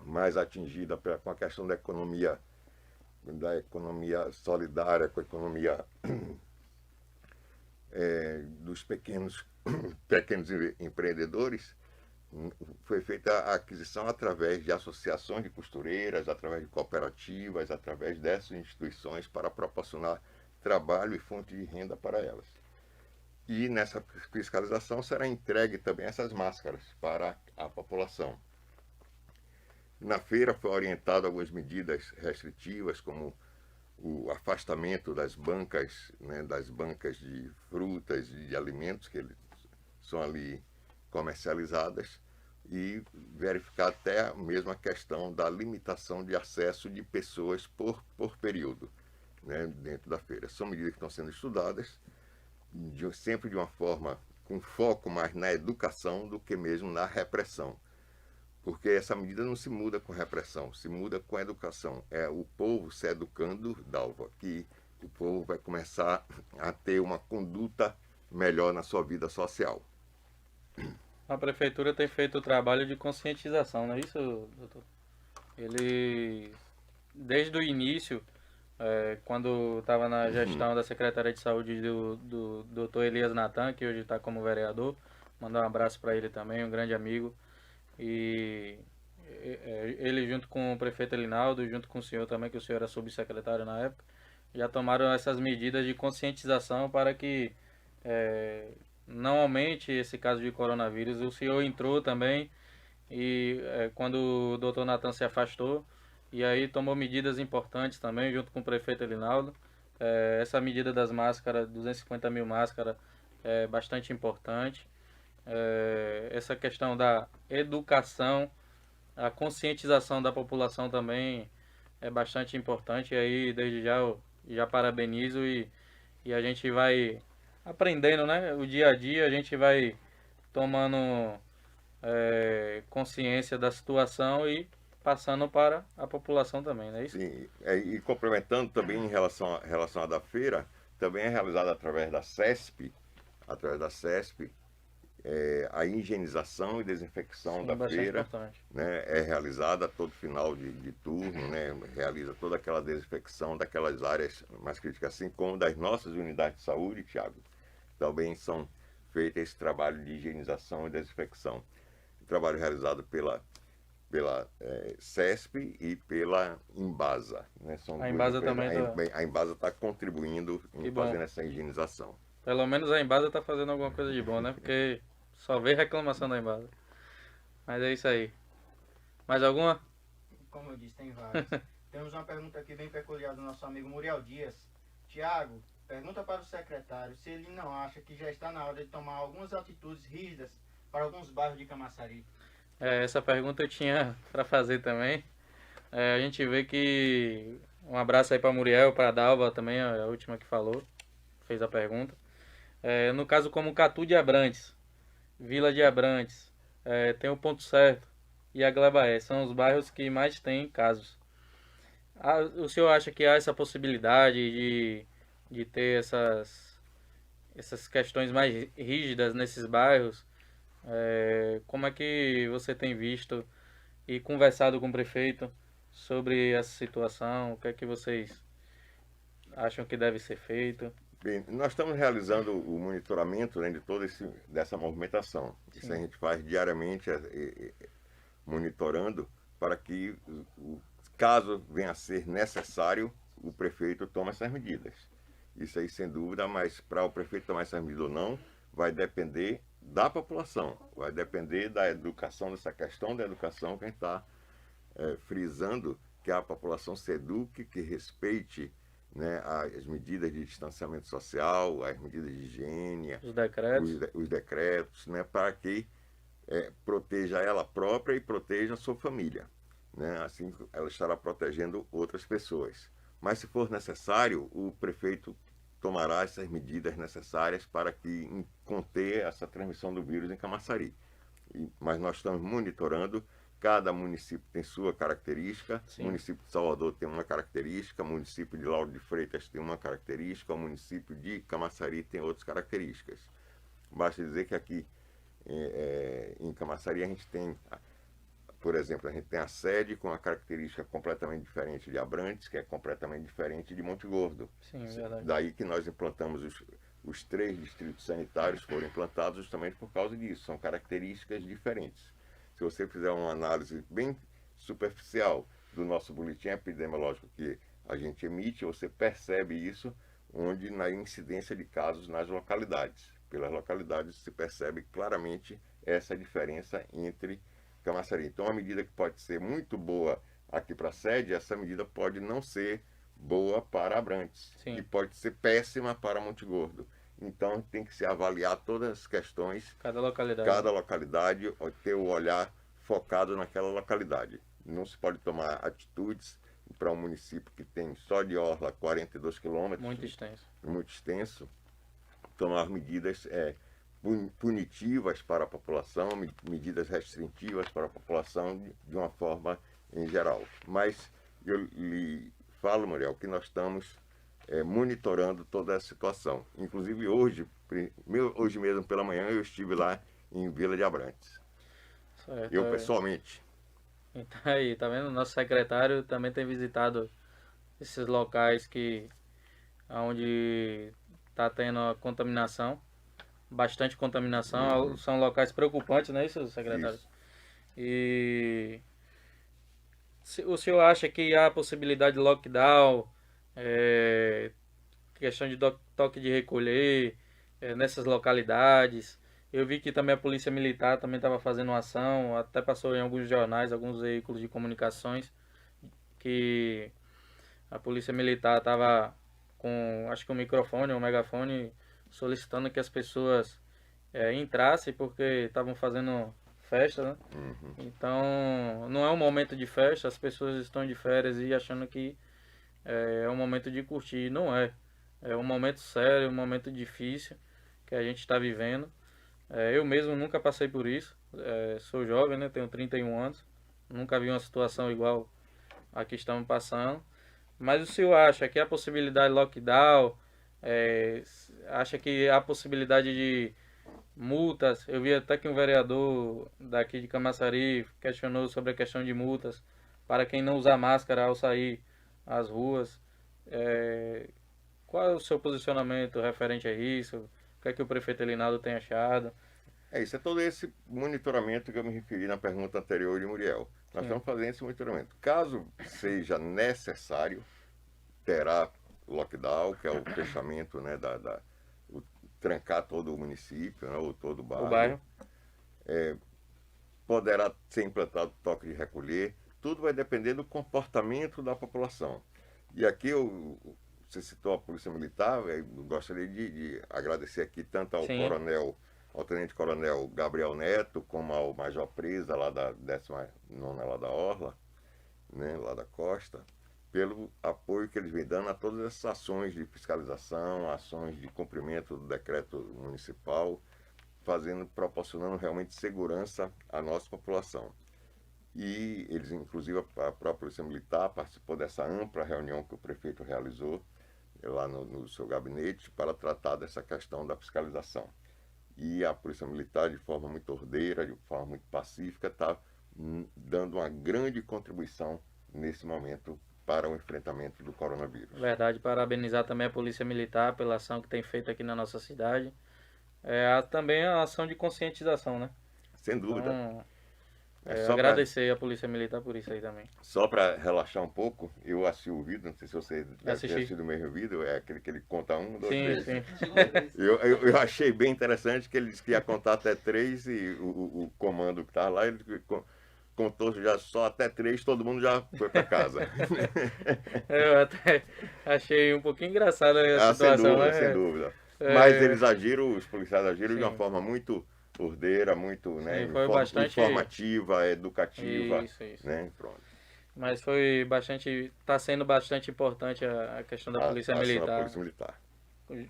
mais atingida com a questão da economia solidária, com a economia dos pequenos empreendedores, foi feita a aquisição através de associações de costureiras, através de cooperativas, através dessas instituições para proporcionar trabalho e fonte de renda para elas. E nessa fiscalização será entregue também essas máscaras para a população. Na feira foi orientado algumas medidas restritivas, como o afastamento das bancas, né, das bancas de frutas e de alimentos que são ali comercializadas, e verificar até mesmo a questão da limitação de acesso de pessoas por período, né, dentro da feira. São medidas que estão sendo estudadas, sempre de uma forma com foco mais na educação do que mesmo na repressão. Porque essa medida não se muda com repressão, se muda com a educação. É o povo se educando, Dalva, que o povo vai começar a ter uma conduta melhor na sua vida social. A prefeitura tem feito o trabalho de conscientização, não é isso, doutor? Ele, desde o início, quando estava na gestão da Secretaria de Saúde do Dr. Elias Natan, que hoje está como vereador. Mandar um abraço para ele também, um grande amigo. E ele junto com o prefeito Elinaldo, junto com o senhor também, que o senhor era subsecretário na época, já tomaram essas medidas de conscientização para que não aumente esse caso de coronavírus. O senhor entrou também e quando o doutor Natan se afastou, e aí tomou medidas importantes também, junto com o prefeito Elinaldo. Essa medida das máscaras, 250 mil máscaras, é bastante importante. Essa questão da educação, a conscientização da população também é bastante importante. E aí, desde já, eu já parabenizo e a gente vai aprendendo, né? O dia a dia a gente vai tomando consciência da situação e passando para a população também, não é isso? Sim, e complementando também em relação à feira, também é realizada através da CESP, a higienização e desinfecção Sim, da bastante feira, importante. né, é realizada todo final de turno, né, realiza toda aquela desinfecção daquelas áreas mais críticas, assim como das nossas unidades de saúde, Thiago, também são feitos esse trabalho de higienização e desinfecção. Trabalho realizado pela CESP e pela Embasa, né? São A Embasa duas empresas. também A Embasa está contribuindo Que em bom. fazendo essa higienização. Pelo menos a Embasa tá fazendo alguma coisa de bom, né? Porque só vê reclamação da Embasa. Mas é isso aí. Mais alguma? Como eu disse, tem várias. Temos uma pergunta aqui bem peculiar do nosso amigo Muriel Dias. Tiago, pergunta para o secretário se ele não acha que já está na hora de tomar algumas atitudes rígidas para alguns bairros de Camaçari. Essa pergunta eu tinha para fazer também. A gente vê que... Um abraço aí para Muriel, para Dalva também, a última que falou, fez a pergunta. No caso como Catu de Abrantes, Vila de Abrantes, tem o Ponto Certo e a Glebaé, são os bairros que mais tem casos. O senhor acha que há essa possibilidade de ter essas questões mais rígidas nesses bairros? Como é que você tem visto e conversado com o prefeito sobre essa situação? O que é que vocês acham que deve ser feito? Bem, nós estamos realizando o monitoramento, né, de toda dessa movimentação. Isso Sim. a gente faz diariamente, monitorando, para que, caso venha a ser necessário, o prefeito tome essas medidas. Isso aí, sem dúvida, mas para o prefeito tomar essas medidas ou não, vai depender da população, vai depender da educação, dessa questão da educação que a gente está frisando, que a população se eduque, que respeite, né, as medidas de distanciamento social, as medidas de higiene, Os decretos? os decretos, né, para que proteja ela própria e proteja a sua família, né, assim ela estará protegendo outras pessoas. Mas se for necessário, o prefeito tomará essas medidas necessárias para conter essa transmissão do vírus em Camaçari. Mas nós estamos monitorando. Cada município tem sua característica. Sim. O município de Salvador tem uma característica, o município de Lauro de Freitas tem uma característica, o município de Camaçari tem outras características. Basta dizer que aqui em Camaçari a gente tem, por exemplo, a gente tem a sede com uma característica completamente diferente de Abrantes, que é completamente diferente de Monte Gordo. Sim, verdade. Daí que nós implantamos os 3 distritos sanitários, foram implantados justamente por causa disso, são características diferentes. Se você fizer uma análise bem superficial do nosso boletim epidemiológico que a gente emite, você percebe isso onde na incidência de casos nas localidades. Pelas localidades se percebe claramente essa diferença entre Camaçari. Então, uma medida que pode ser muito boa aqui para a sede, essa medida pode não ser boa para Abrantes. Sim. E pode ser péssima para Monte Gordo. Então, tem que se avaliar todas as questões, Cada localidade. cada localidade, ter o olhar focado naquela localidade. Não se pode tomar atitudes para um município que tem só de orla 42 quilômetros, Muito extenso. muito extenso, tomar medidas punitivas para a população, medidas restritivas para a população de uma forma em geral. Mas eu lhe falo, Muriel, que nós estamos monitorando toda a situação. Inclusive hoje mesmo pela manhã eu estive lá em Vila de Abrantes. Certo. Eu pessoalmente. Então aí, tá vendo? Nosso secretário também tem visitado esses locais onde está tendo a contaminação, bastante contaminação, são locais preocupantes, não é isso, secretário? Isso. E o senhor acha que há possibilidade de lockdown, questão de toque de recolher nessas localidades? Eu vi que também a Polícia Militar também estava fazendo uma ação, até passou em alguns jornais, alguns veículos de comunicações, que a Polícia Militar estava com, acho que um microfone, um megafone, solicitando que as pessoas entrassem porque estavam fazendo festa, né? Então, não é um momento de festa, as pessoas estão de férias e achando que é um momento de curtir. Não é. É um momento sério, um momento difícil que a gente está vivendo. Eu mesmo nunca passei por isso. Sou jovem, né? Tenho 31 anos. Nunca vi uma situação igual a que estamos passando. Mas o senhor acha que há possibilidade de lockdown? Acha que há possibilidade de multas? Eu vi até que um vereador daqui de Camaçari questionou sobre a questão de multas para quem não usar máscara ao sair às ruas. Qual é o seu posicionamento referente a isso? O que é que o prefeito Elinaldo tem achado? Isso é todo esse monitoramento que eu me referi na pergunta anterior de Muriel. Nós estamos fazendo esse monitoramento. Caso seja necessário, terá lockdown, que é o fechamento, né, trancar todo o município, né, ou todo o bairro. Poderá ser implantado toque de recolher. Tudo vai depender do comportamento da população. E aqui você citou a Polícia Militar, eu gostaria de agradecer aqui tanto ao ao Tenente-Coronel Gabriel Neto, como ao Major Presa, lá da 19ª lá da Orla, né, lá da Costa, pelo apoio que eles vêm dando a todas essas ações de fiscalização, ações de cumprimento do decreto municipal, proporcionando realmente segurança à nossa população. E eles, inclusive, a própria Polícia Militar participou dessa ampla reunião que o prefeito realizou lá no seu gabinete para tratar dessa questão da fiscalização. E a Polícia Militar, de forma muito ordeira, de forma muito pacífica, está dando uma grande contribuição nesse momento para o enfrentamento do coronavírus. Verdade, parabenizar também a Polícia Militar pela ação que tem feito aqui na nossa cidade. Também a ação de conscientização, né? Sem dúvida. Então, agradecer a Polícia Militar por isso aí também. Só para relaxar um pouco, eu assisti o vídeo, não sei se você deve ter Assisti. assistido o mesmo vídeo, é aquele que ele conta 1, 2, Sim, 3. sim. Eu achei bem interessante que ele disse que ia contar até 3 e o comando que estava lá, ele contou já só até 3, todo mundo já foi para casa. Eu até achei um pouquinho engraçada a situação. Sem dúvida. Mas eles agiram, os policiais agiram de uma forma muito ordeira, muito, né, foi bastante informativa, educativa. Isso. Né? Pronto. Mas foi bastante, está sendo bastante importante a questão da Polícia Militar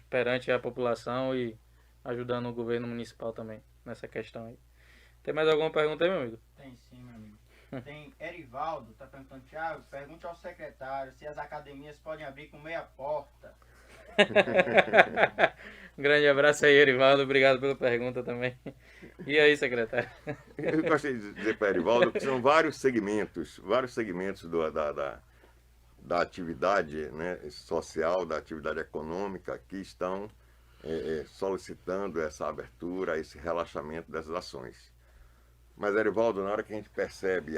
perante a população e ajudando o governo municipal também nessa questão aí. Tem mais alguma pergunta aí, meu amigo? Tem sim, meu amigo. Tem Erivaldo, tá perguntando, Thiago, pergunte ao secretário se as academias podem abrir com meia porta. Um grande abraço aí, Erivaldo. Obrigado pela pergunta também. E aí, secretário? Eu gostaria de dizer para Erivaldo que são vários segmentos da atividade, né, social, da atividade econômica que estão solicitando essa abertura, esse relaxamento dessas ações. Mas, Erivaldo, na hora que a gente percebe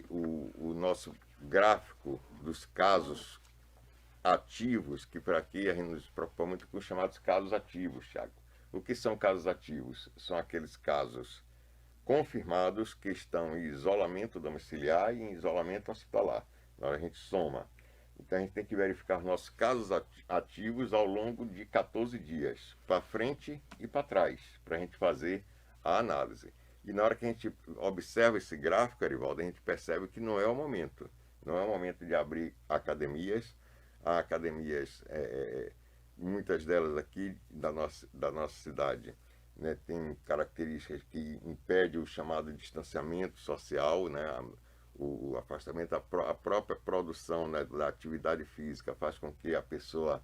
o nosso gráfico dos casos ativos, que por aqui a gente nos preocupa muito com os chamados casos ativos, Thiago. O que são casos ativos? São aqueles casos confirmados que estão em isolamento domiciliar e em isolamento hospitalar. Na hora a gente soma. Então a gente tem que verificar nossos casos ativos ao longo de 14 dias, para frente e para trás, para a gente fazer a análise. E na hora que a gente observa esse gráfico, Erivaldo, a gente percebe que não é o momento. Não é o momento de abrir academias. Há academias, muitas delas aqui da nossa cidade, né, tem características que impedem o chamado distanciamento social, né, o afastamento, a própria produção, né, da atividade física faz com que a pessoa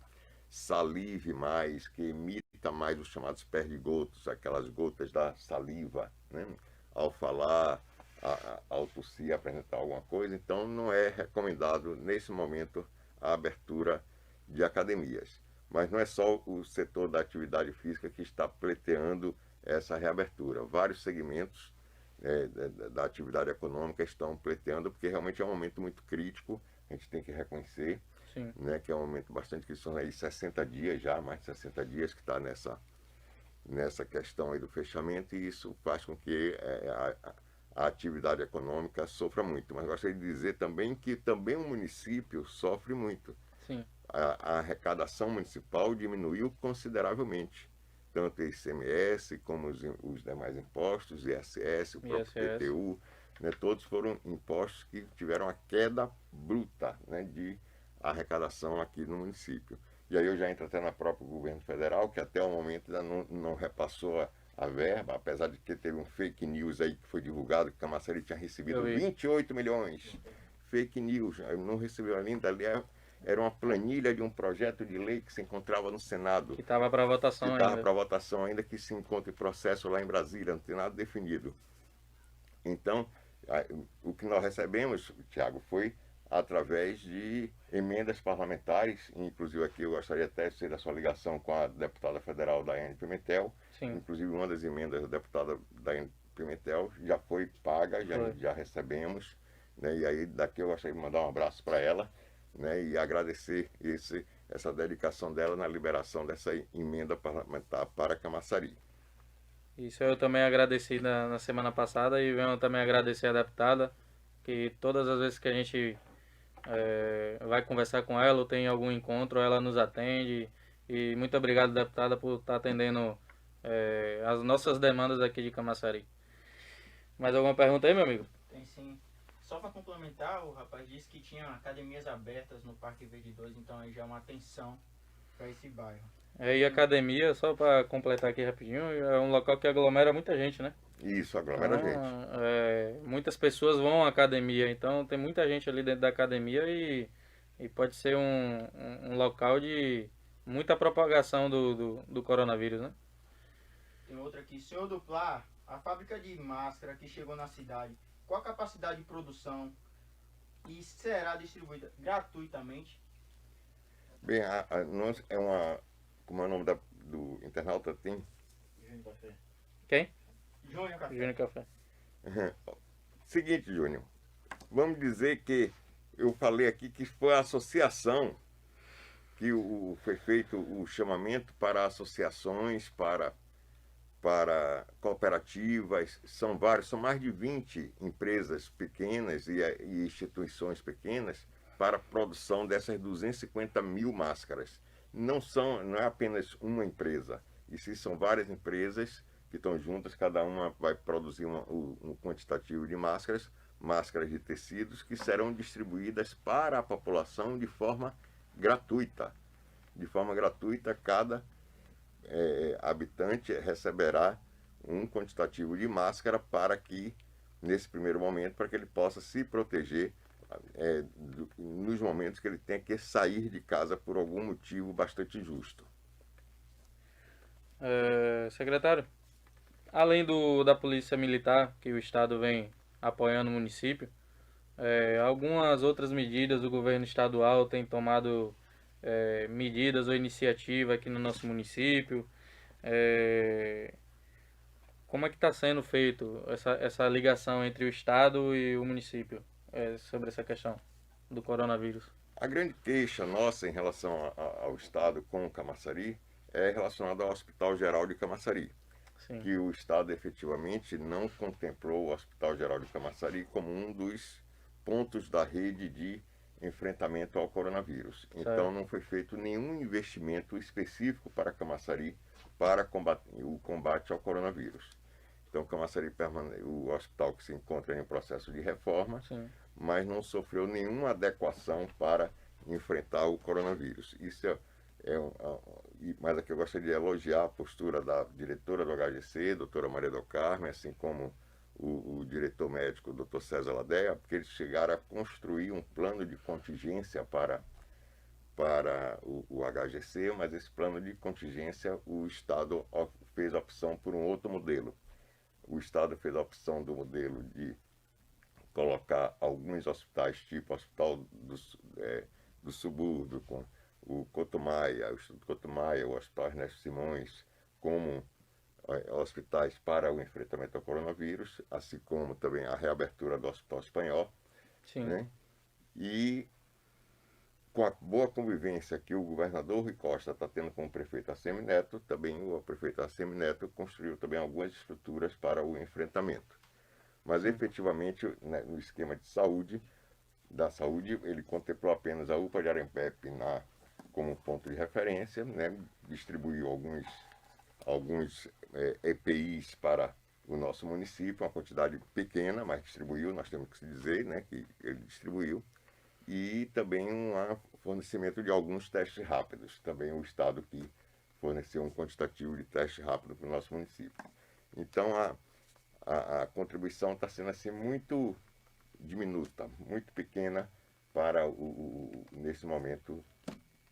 salive mais, que emita mais os chamados perdigotos, aquelas gotas da saliva, né, ao falar, ao tossir, apresentar alguma coisa, então não é recomendado nesse momento a abertura de academias. Mas não é só o setor da atividade física que está pleiteando essa reabertura. Vários segmentos da atividade econômica estão pleiteando, porque realmente é um momento muito crítico, a gente tem que reconhecer, né, que é um momento bastante crítico, são aí 60 dias já, mais de 60 dias que está nessa questão aí do fechamento, e isso faz com que a atividade econômica sofra muito. Mas gostaria de dizer também que também o município sofre muito. Sim. A arrecadação municipal diminuiu consideravelmente, tanto o ICMS como os demais impostos, ISS, o próprio IPTU, né, todos foram impostos que tiveram a queda bruta, né, de arrecadação aqui no município. E aí eu já entro até na própria governo federal, que até o momento ainda não repassou a verba, apesar de que teve um fake news aí que foi divulgado, que Camaçari tinha recebido 28 milhões. Fake news, não recebeu ainda, ali era uma planilha de um projeto de lei que se encontrava no Senado. Que estava para votação ainda. Estava para votação ainda, que se encontra em processo lá em Brasília, não tem nada definido. Então, o que nós recebemos, Tiago, foi através de emendas parlamentares, inclusive aqui eu gostaria até de ser da sua ligação com a deputada federal Daiane Pimentel. Sim. Inclusive uma das emendas da deputada Daiane Pimentel já foi paga, já recebemos, né? E aí daqui eu gostaria de mandar um abraço para ela, né? E agradecer essa dedicação dela na liberação dessa emenda parlamentar para Camaçari. Isso eu também agradeci na semana passada, e venho também agradecer a deputada, que todas as vezes que a gente vai conversar com ela ou tem algum encontro, ela nos atende. E muito obrigado, deputada, por estar atendendo as nossas demandas aqui de Camaçari. Mais alguma pergunta aí, meu amigo? Tem sim. Só para complementar, o rapaz disse que tinha academias abertas no Parque Verde 2, então aí já é uma atenção para esse bairro. E academia, só para completar aqui rapidinho, é um local que aglomera muita gente, né? Isso, aglomera gente. Muitas pessoas vão à academia, então tem muita gente ali dentro da academia, e pode ser um local de muita propagação do coronavírus, né? Tem outra aqui. Senhor Duplar, a fábrica de máscara que chegou na cidade, qual a capacidade de produção e será distribuída gratuitamente? Bem, é uma... Como é o nome do internauta? Tem? Júnior Café. Quem? Júnior Café. Júnior Café. Seguinte, Júnior. Vamos dizer que eu falei aqui que foi a associação que foi feito o chamamento para associações, para cooperativas. São mais de 20 empresas pequenas e instituições pequenas para a produção dessas 250 mil máscaras. Não é apenas uma empresa, e sim são várias empresas que estão juntas, cada uma vai produzir um quantitativo de máscaras de tecidos, que serão distribuídas para a população de forma gratuita. De forma gratuita, cada habitante receberá um quantitativo de máscara para que, nesse primeiro momento, para que ele possa se proteger nos momentos que ele tenha que sair de casa por algum motivo bastante justo. Secretário, além da Polícia Militar, que o Estado vem apoiando o município, algumas outras medidas do governo estadual tem tomado medidas ou iniciativa aqui no nosso município. Como é que está sendo feito essa ligação entre o Estado e o município sobre essa questão do coronavírus? A grande queixa nossa em relação ao Estado com o Camaçari é relacionada ao Hospital Geral de Camaçari. Sim. Que o Estado efetivamente não contemplou o Hospital Geral de Camaçari como um dos pontos da rede de enfrentamento ao coronavírus. Então não foi feito nenhum investimento específico para Camaçari para o combate ao coronavírus. Então Camaçari o hospital que se encontra em processo de reforma, Sim. mas não sofreu nenhuma adequação para enfrentar o coronavírus. Isso mas aqui eu gostaria de elogiar a postura da diretora do HGC, doutora Maria do Carmo, assim como o diretor médico, doutor César Ladeia, porque eles chegaram a construir um plano de contingência para o HGC, mas esse plano de contingência o Estado fez a opção por um outro modelo. O Estado fez a opção do modelo de colocar alguns hospitais, tipo o Hospital do Subúrbio, com o Cotomaia, o Instituto Cotomaia, o Hospital Ernesto Simões, como hospitais para o enfrentamento ao coronavírus, assim como também a reabertura do Hospital Espanhol, Sim. né? E com a boa convivência que o governador Rui Costa está tendo com o prefeito Assemineto, também o prefeito Assemineto construiu também algumas estruturas para o enfrentamento. Mas efetivamente, né, no esquema de saúde, ele contemplou apenas a UPA de Arempepe como ponto de referência, né? Distribuiu alguns EPIs para o nosso município, uma quantidade pequena, mas distribuiu, nós temos que dizer, né, que ele distribuiu, e também um fornecimento de alguns testes rápidos, também o Estado que forneceu um quantitativo de teste rápido para o nosso município. Então a contribuição está sendo assim muito diminuta, muito pequena para nesse momento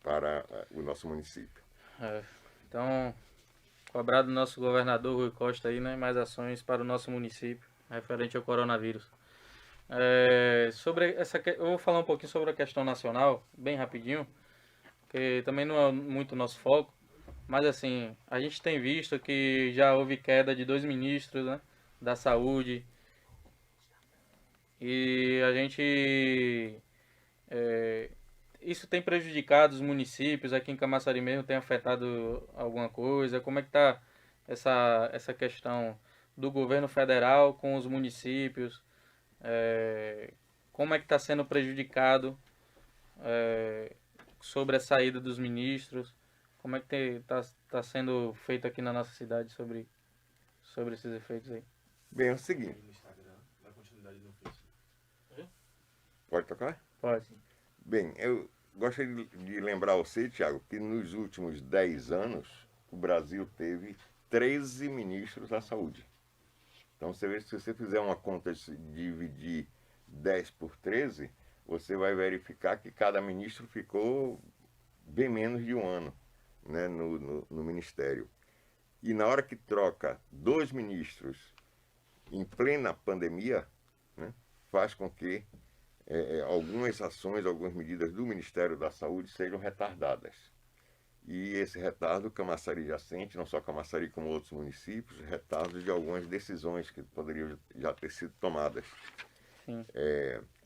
para o nosso município. Então, cobrar do nosso governador Rui Costa aí, né, mais ações para o nosso município referente ao coronavírus. Eu vou falar um pouquinho sobre a questão nacional, bem rapidinho, que também não é muito nosso foco, mas assim, a gente tem visto que já houve queda de 2 ministros, né, da saúde, e a gente isso tem prejudicado os municípios. Aqui em Camaçari mesmo tem afetado alguma coisa? Como é que está essa questão do governo federal com os municípios? Como é que está sendo prejudicado sobre a saída dos ministros? Como é que está sendo feito aqui na nossa cidade sobre esses efeitos aí? Bem, é o seguinte. No Instagram, dá continuidade no Facebook. Pode tocar? Pode. Bem, eu gostaria de lembrar você, Tiago, que nos últimos 10 anos o Brasil teve 13 ministros da saúde. Então, se você fizer uma conta de dividir 10 por 13, você vai verificar que cada ministro ficou bem menos de um ano, né, no ministério. E na hora que troca 2 ministros em plena pandemia, né, faz com que algumas ações, algumas medidas do Ministério da Saúde sejam retardadas. E esse retardo, Camaçari já sente, não só Camaçari como outros municípios, retardo de algumas decisões que poderiam já ter sido tomadas. Sim.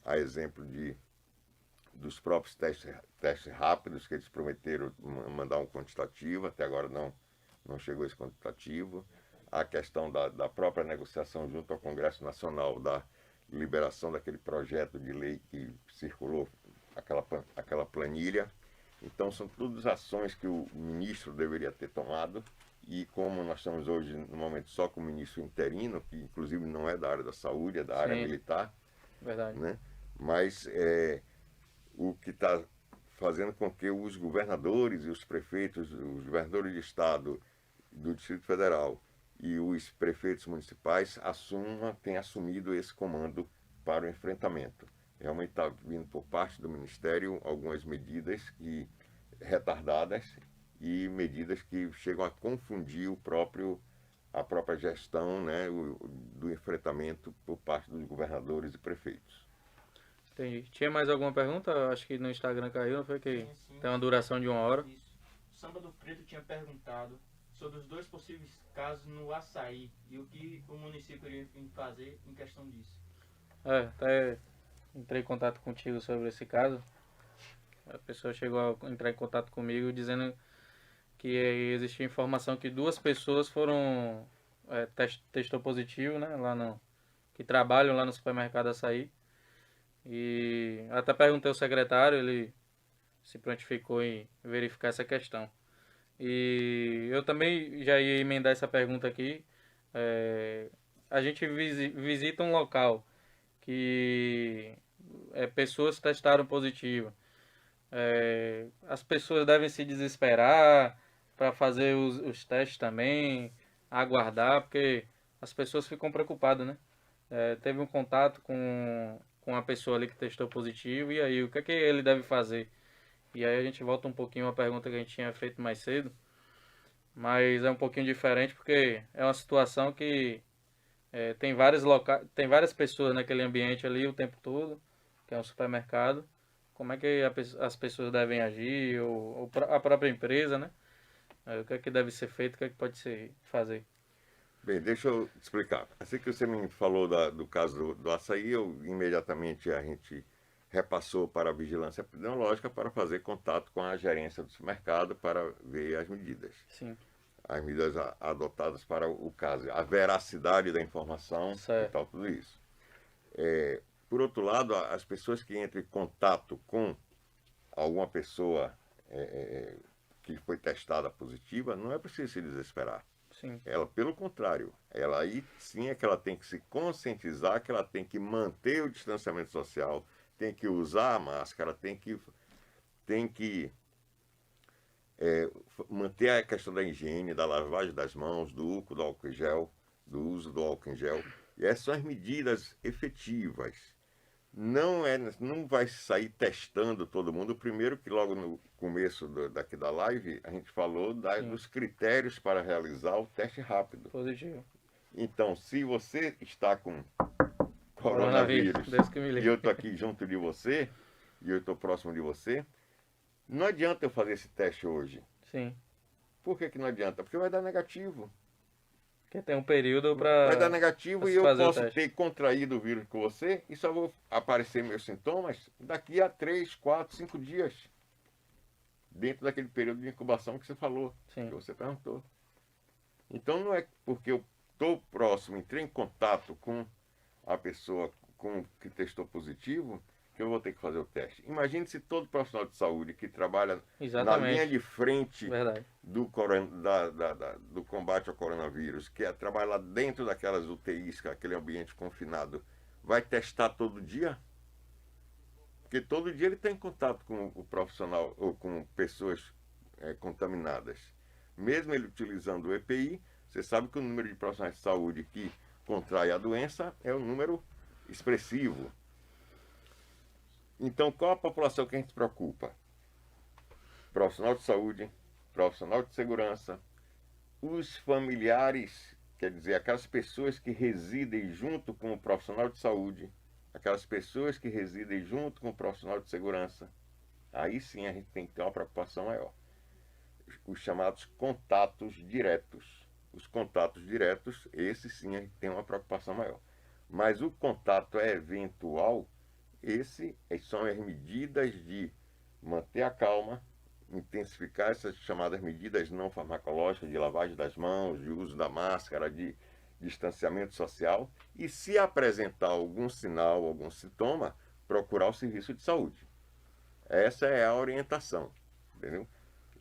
A exemplo dos próprios testes rápidos, que eles prometeram mandar um quantitativo, até agora não chegou esse quantitativo. A questão da própria negociação junto ao Congresso Nacional da liberação daquele projeto de lei que circulou, aquela planilha. Então são todas ações que o ministro deveria ter tomado, e como nós estamos hoje no momento só com o ministro interino, que inclusive não é da área da saúde, é da área militar, Verdade. né? Mas o que está fazendo com que os governadores e os prefeitos, os governadores de estado do Distrito Federal e os prefeitos municipais tenham assumido esse comando para o enfrentamento. Realmente está vindo por parte do Ministério algumas medidas retardadas e medidas que chegam a confundir a própria gestão, né, do enfrentamento por parte dos governadores e prefeitos. Entendi. Tinha mais alguma pergunta? Acho que no Instagram caiu, não foi que Sim. tem uma duração de 1 hora. Isso. O Samba do Preto tinha perguntado sobre os 2 possíveis casos no Açaí e o que o município iria fazer em questão disso. Até entrei em contato contigo sobre esse caso. A pessoa chegou a entrar em contato comigo dizendo que existia informação que 2 pessoas foram testou positivo, né, que trabalham lá no supermercado Açaí. E até perguntei ao secretário, ele se prontificou em verificar essa questão. E eu também já ia emendar essa pergunta aqui. A gente visita um local que pessoas testaram positivo. As pessoas devem se desesperar para fazer os testes também, aguardar, porque as pessoas ficam preocupadas, né? Teve um contato com a pessoa ali que testou positivo, e aí o que é que ele deve fazer? E aí a gente volta um pouquinho a pergunta que a gente tinha feito mais cedo, mas é um pouquinho diferente porque é uma situação que tem várias pessoas naquele ambiente ali o tempo todo, que é um supermercado. Como é que as pessoas devem agir, ou a própria empresa, né? O que é que deve ser feito, o que é que pode ser fazer? Bem, deixa eu te explicar. Assim que você me falou do caso do açaí, imediatamente a gente repassou para a vigilância epidemiológica para fazer contato com a gerência do supermercado para ver as medidas. Sim, As medidas adotadas para o caso, a veracidade da informação e certo. tal, tudo isso. Por outro lado, as pessoas que entram em contato com alguma pessoa que foi testada positiva, não é preciso se desesperar. Sim, Ela, pelo contrário, ela aí sim é que ela tem que se conscientizar que ela tem que manter o distanciamento social, tem que usar a máscara, tem que manter a questão da higiene, da lavagem das mãos, do uso do álcool em gel, do uso do álcool em gel. E essas são as medidas efetivas. Não vai sair testando todo mundo. Primeiro que logo no começo daqui da live a gente falou dos critérios para realizar o teste rápido. positivo. Então, se você está com coronavírus Deus que me e livre. eu estou aqui junto de você, e eu estou próximo de você, não adianta eu fazer esse teste hoje. Sim, Por que não adianta? Porque vai dar negativo. porque tem um período para... Vai dar negativo pra e se eu fazer o posso teste. ter contraído o vírus com você e só vou aparecer meus sintomas daqui a 3, 4, 5 dias. Dentro daquele período de incubação que você falou, Sim. que você perguntou. Então não é porque eu estou próximo, entrei em contato com a pessoa que testou positivo, que eu vou ter que fazer o teste. Imagine se todo profissional de saúde que trabalha na Exatamente. linha de frente Verdade. do combate ao coronavírus, que é trabalhar dentro daquelas UTIs, que é aquele ambiente confinado, vai testar todo dia? Porque todo dia ele está em contato com o profissional ou com pessoas contaminadas. Mesmo ele utilizando o EPI, você sabe que o número de profissionais de saúde que contrai a doença é um número expressivo. Então, qual a população que a gente se preocupa? Profissional de saúde, profissional de segurança, os familiares, quer dizer, aquelas pessoas que residem junto com o profissional de saúde, aquelas pessoas que residem junto com o profissional de segurança. Aí sim a gente tem que ter uma preocupação maior. Os chamados contatos diretos. Os contatos diretos, esses sim a gente tem uma preocupação maior. Mas o contato eventual, essas são as medidas de manter a calma, intensificar essas chamadas medidas não farmacológicas de lavagem das mãos, de uso da máscara, de distanciamento social, e se apresentar algum sinal, algum sintoma, procurar o serviço de saúde. Essa é a orientação, entendeu?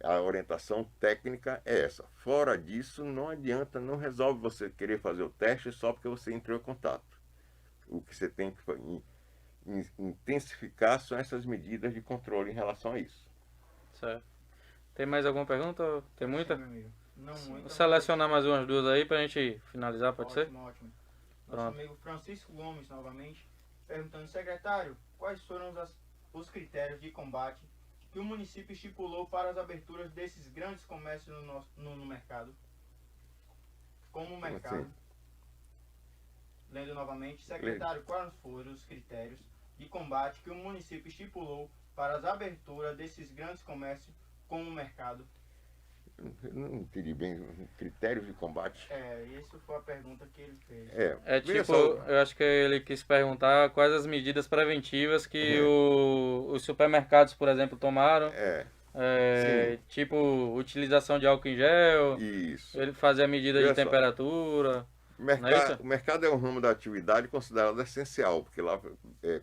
A orientação técnica é essa. Fora disso, não adianta, não resolve você querer fazer o teste só porque você entrou em contato. O que você tem que intensificar são essas medidas de controle em relação a isso. Certo. Tem mais alguma pergunta? Tem muita? Sim, meu amigo. Não muito. Vou selecionar mais umas duas aí pra gente finalizar, pode ser? Ótimo, ótimo. Nosso Pronto. amigo Francisco Gomes, novamente, perguntando, secretário, quais foram os critérios de combate que o município estipulou para as aberturas desses grandes comércios no mercado? Como o mercado. Assim? Lendo novamente, secretário, quais foram os critérios de combate que o município estipulou para as aberturas desses grandes comércios como o mercado? Eu não entendi bem. Critérios de combate? Essa foi a pergunta que ele fez. É veja tipo, só, eu acho que ele quis perguntar quais as medidas preventivas que os supermercados, por exemplo, tomaram. Tipo, utilização de álcool em gel, isso. ele fazer a medida de Veja só. temperatura. Não é isso? O mercado é um ramo da atividade considerado essencial, porque lá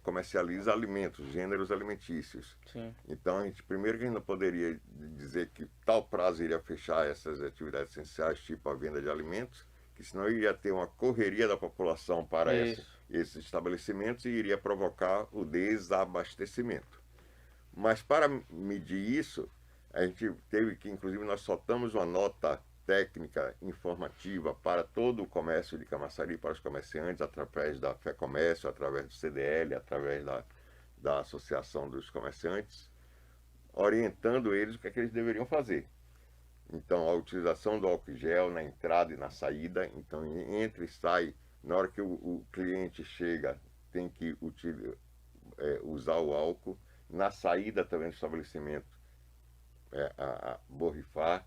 comercializa alimentos, gêneros alimentícios. Sim, Então, primeiro que a gente não poderia dizer que tal prazo iria fechar essas atividades essenciais, tipo a venda de alimentos, que senão iria ter uma correria da população para esses estabelecimentos e iria provocar o desabastecimento. Mas para medir isso, a gente teve que, inclusive, nós soltamos uma nota técnica informativa para todo o comércio de Camaçari, para os comerciantes, através da FEComércio, através do CDL, através da Associação dos Comerciantes, orientando eles o que é que eles deveriam fazer. Então, a utilização do álcool gel na entrada e na saída, então entra e sai Na hora que o cliente chega, tem que usar o álcool. Na saída também do estabelecimento, borrifar.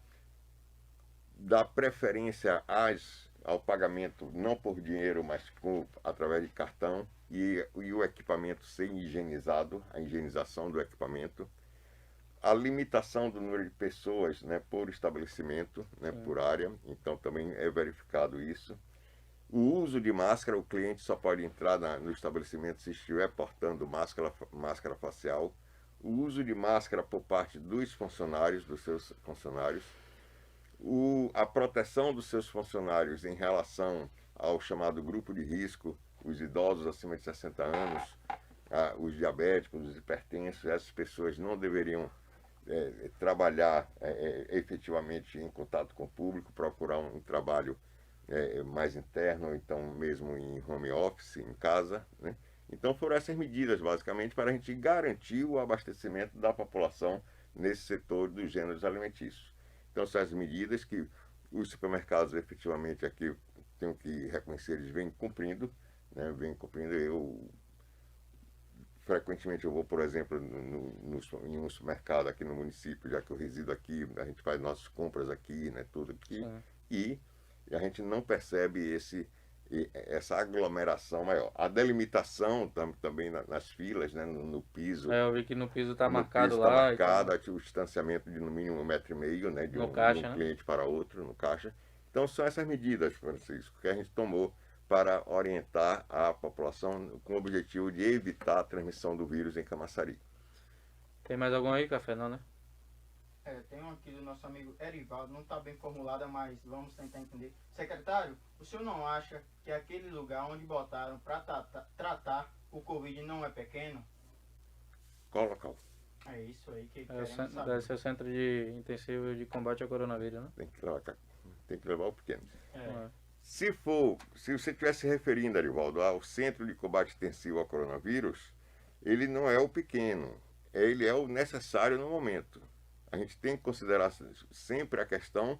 Dar preferência ao pagamento não por dinheiro, mas através de cartão. E o equipamento ser higienizado, a higienização do equipamento. A limitação do número de pessoas, né, por estabelecimento, né, por área. Então também é verificado isso. O uso de máscara, o cliente só pode entrar no estabelecimento se estiver portando máscara facial. O uso de máscara por parte dos funcionários, dos seus funcionários. A proteção dos seus funcionários em relação ao chamado grupo de risco, os idosos acima de 60 anos, os diabéticos, os hipertensos. Essas pessoas não deveriam trabalhar efetivamente em contato com o público, procurar um trabalho mais interno, ou então mesmo em home office, em casa, né? Então foram essas medidas basicamente para a gente garantir o abastecimento da população nesse setor dos gêneros alimentícios. Então são as medidas que os supermercados efetivamente aqui, tenho que reconhecer, eles vêm cumprindo, né? Vêm cumprindo. Frequentemente eu vou, por exemplo, em um supermercado aqui no município, já que eu resido aqui, a gente faz nossas compras aqui, né? Tudo aqui. E a gente não percebe essa aglomeração maior. A delimitação também nas filas, né, no piso. Eu vi que no piso está marcado piso lá. Está marcado, o distanciamento de no mínimo 1,5 metro, né, de um cliente para outro no caixa. Então são essas medidas, Francisco, que a gente tomou para orientar a população com o objetivo de evitar a transmissão do vírus em Camaçari. Tem mais algum aí, Café? Não, né? Tem um aqui do nosso amigo Erivaldo, não está bem formulada, mas vamos tentar entender. Secretário, o senhor não acha que aquele lugar onde botaram para tratar o Covid não é pequeno? Qual local? É isso aí que Deve queremos ser o Centro de Intensivo de Combate ao Coronavírus, né? Tem que levar o pequeno. saber. Se você estivesse referindo, Erivaldo, ao Centro de Combate Intensivo ao Coronavírus, ele não é o pequeno, ele é o necessário no momento. A gente tem que considerar sempre a questão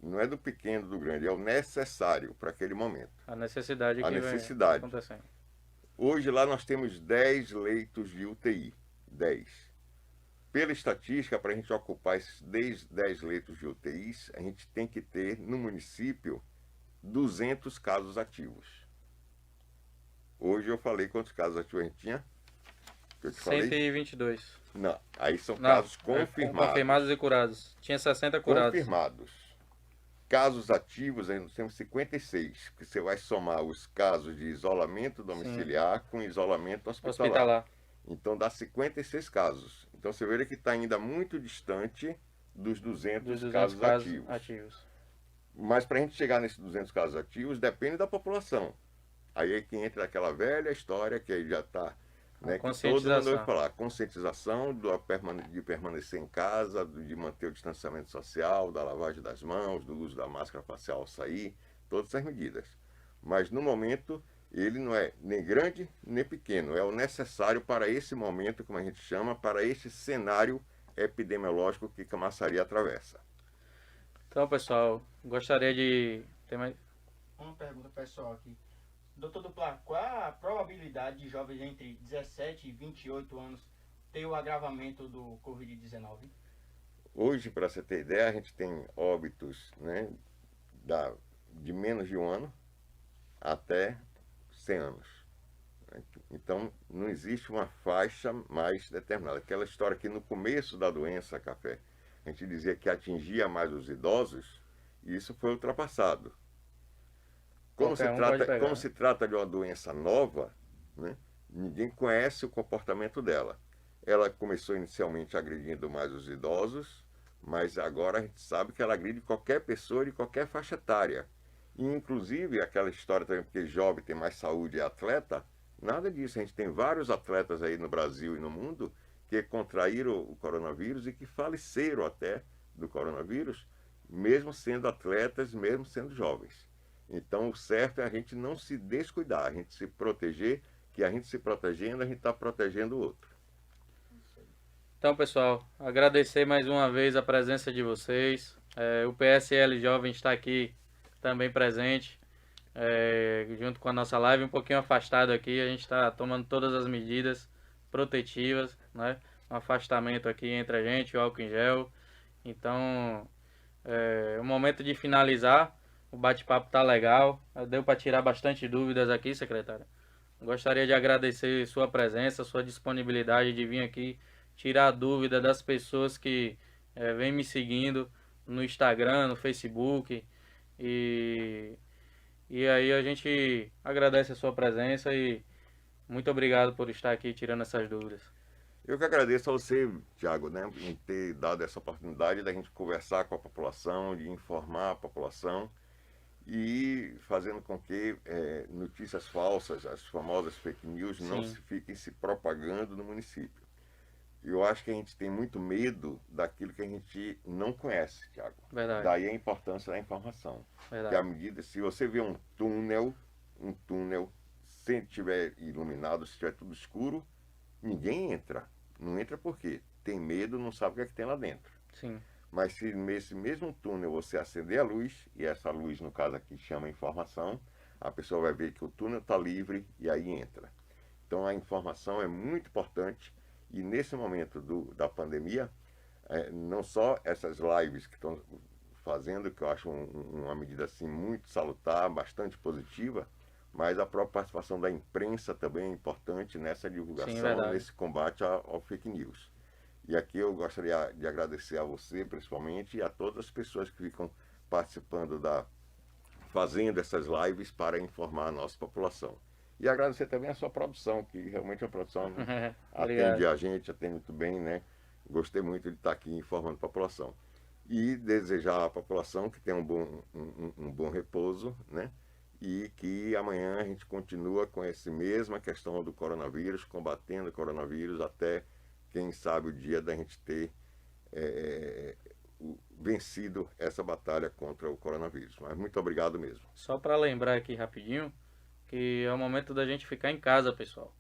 não é do pequeno, do grande, é o necessário para aquele momento. A necessidade A que necessidade. vem acontecendo. Hoje lá nós temos 10 leitos de UTI, 10. Pela estatística, para a gente ocupar esses 10 leitos de UTIs, a gente tem que ter no município 200 casos ativos. Hoje eu falei quantos casos ativos a gente tinha? Que eu te falei? 122. Não, aí são casos confirmados. Confirmados e curados. Tinha 60 curados. Confirmados. Casos ativos, aí nós temos 56, porque você vai somar os casos de isolamento domiciliar com isolamento hospitalar. Então dá 56 casos. Então você vê que está ainda muito distante dos 200 casos ativos. Mas para a gente chegar nesses 200 casos ativos, depende da população. Aí é que entra aquela velha história que aí já está, né, que todo mundo vai falar. Conscientização de permanecer em casa, de manter o distanciamento social, da lavagem das mãos, do uso da máscara facial ao sair, todas essas medidas. Mas no momento, ele não é nem grande nem pequeno, é o necessário para esse momento, como a gente chama, para este cenário epidemiológico que Camaçari atravessa. Então, pessoal, gostaria de ter mais... Uma pergunta pessoal aqui. Doutor Duplar, qual é a probabilidade de jovens entre 17 e 28 anos ter o agravamento do Covid-19? Hoje, para você ter ideia, a gente tem óbitos, né, de menos de 1 ano até 100 anos. Então, não existe uma faixa mais determinada. Aquela história que no começo da doença, Café, a gente dizia que atingia mais os idosos, e isso foi ultrapassado. Como se trata de uma doença nova, né, ninguém conhece o comportamento dela. Ela começou inicialmente agredindo mais os idosos, mas agora a gente sabe que ela agride qualquer pessoa de qualquer faixa etária. E, inclusive, aquela história também, porque jovem tem mais saúde e atleta, nada disso. A gente tem vários atletas aí no Brasil e no mundo que contraíram o coronavírus e que faleceram até do coronavírus, mesmo sendo atletas, mesmo sendo jovens. Então, o certo é a gente não se descuidar, a gente se proteger, que a gente se protegendo, a gente está protegendo o outro. Então, pessoal, agradecer mais uma vez a presença de vocês. O PSL Jovem está aqui também presente. junto com a nossa live, um pouquinho afastado aqui. A gente está tomando todas as medidas protetivas, né? Um afastamento aqui entre a gente, o álcool em gel. Então, é o momento de finalizar. O bate-papo tá legal. Deu para tirar bastante dúvidas aqui, secretária. Gostaria de agradecer sua presença, sua disponibilidade de vir aqui tirar a dúvida das pessoas que vêm me seguindo no Instagram, no Facebook. E aí a gente agradece a sua presença e muito obrigado por estar aqui tirando essas dúvidas. Eu que agradeço a você, Tiago, né, em ter dado essa oportunidade da gente conversar com a população, de informar a população e fazendo com que notícias falsas, as famosas fake news, não fiquem se propagando no município. Eu acho que a gente tem muito medo daquilo que a gente não conhece, Tiago. Verdade. Daí a importância da informação. Verdade. Que à medida, se você vê um túnel, se estiver iluminado, se estiver tudo escuro, ninguém entra. Não entra por quê? Tem medo, não sabe o que é que tem lá dentro. Sim. Mas se nesse mesmo túnel você acender a luz, e essa luz, no caso aqui, chama informação, a pessoa vai ver que o túnel está livre e aí entra. Então a informação é muito importante e nesse momento da pandemia, não só essas lives que estão fazendo, que eu acho uma medida assim muito salutar, bastante positiva, mas a própria participação da imprensa também é importante nessa divulgação, nesse combate ao fake news. E aqui eu gostaria de agradecer a você, principalmente, e a todas as pessoas que ficam participando fazendo essas lives para informar a nossa população. E agradecer também a sua produção, que realmente é uma produção atende a gente, atende muito bem, né? Gostei muito de estar aqui informando a população. E desejar à população que tenha um bom repouso, né? E que amanhã a gente continua com essa mesma questão do coronavírus, combatendo o coronavírus até, quem sabe, o dia da gente ter vencido essa batalha contra o coronavírus. Mas muito obrigado mesmo. Só para lembrar aqui rapidinho, que é o momento da gente ficar em casa, pessoal.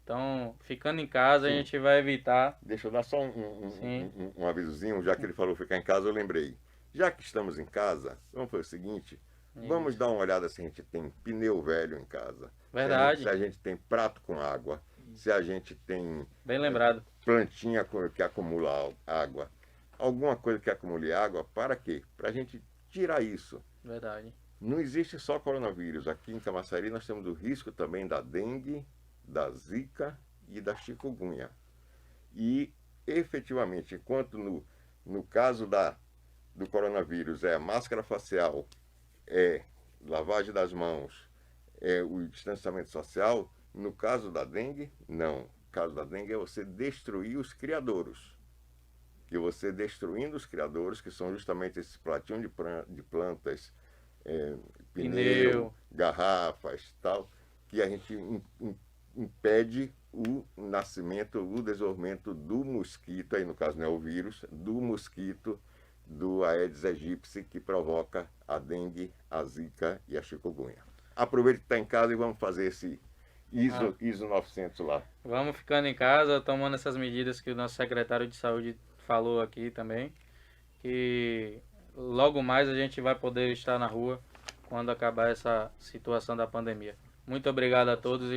Então, ficando em casa, a gente vai evitar... Deixa eu dar só um avisozinho, já que ele falou ficar em casa, eu lembrei. Já que estamos em casa, vamos fazer o seguinte, vamos dar uma olhada se a gente tem pneu velho em casa. Verdade. Se a gente tem prato com água, se a gente tem... Bem lembrado. Plantinha que acumula água. Alguma coisa que acumule água, para quê? Para a gente tirar isso. Verdade. Não existe só coronavírus. Aqui em Camaçari nós temos o risco também da dengue, da zika e da chikungunya. E, efetivamente, enquanto no caso do coronavírus é a máscara facial, é lavagem das mãos, é o distanciamento social, no caso da dengue, não. No caso da dengue é você destruir os criadouros. Que você destruindo os criadouros, que são justamente esses platinhos de plantas, pneu, garrafas, tal, que a gente impede o nascimento, o desenvolvimento do mosquito, aí no caso não é o vírus, do mosquito do Aedes aegypti, que provoca a dengue, a zika e a chikungunya. Aproveite que está em casa e vamos fazer esse ISO 900 lá. Vamos ficando em casa, tomando essas medidas que o nosso secretário de saúde falou aqui também, que logo mais a gente vai poder estar na rua quando acabar essa situação da pandemia. Muito obrigado a todos e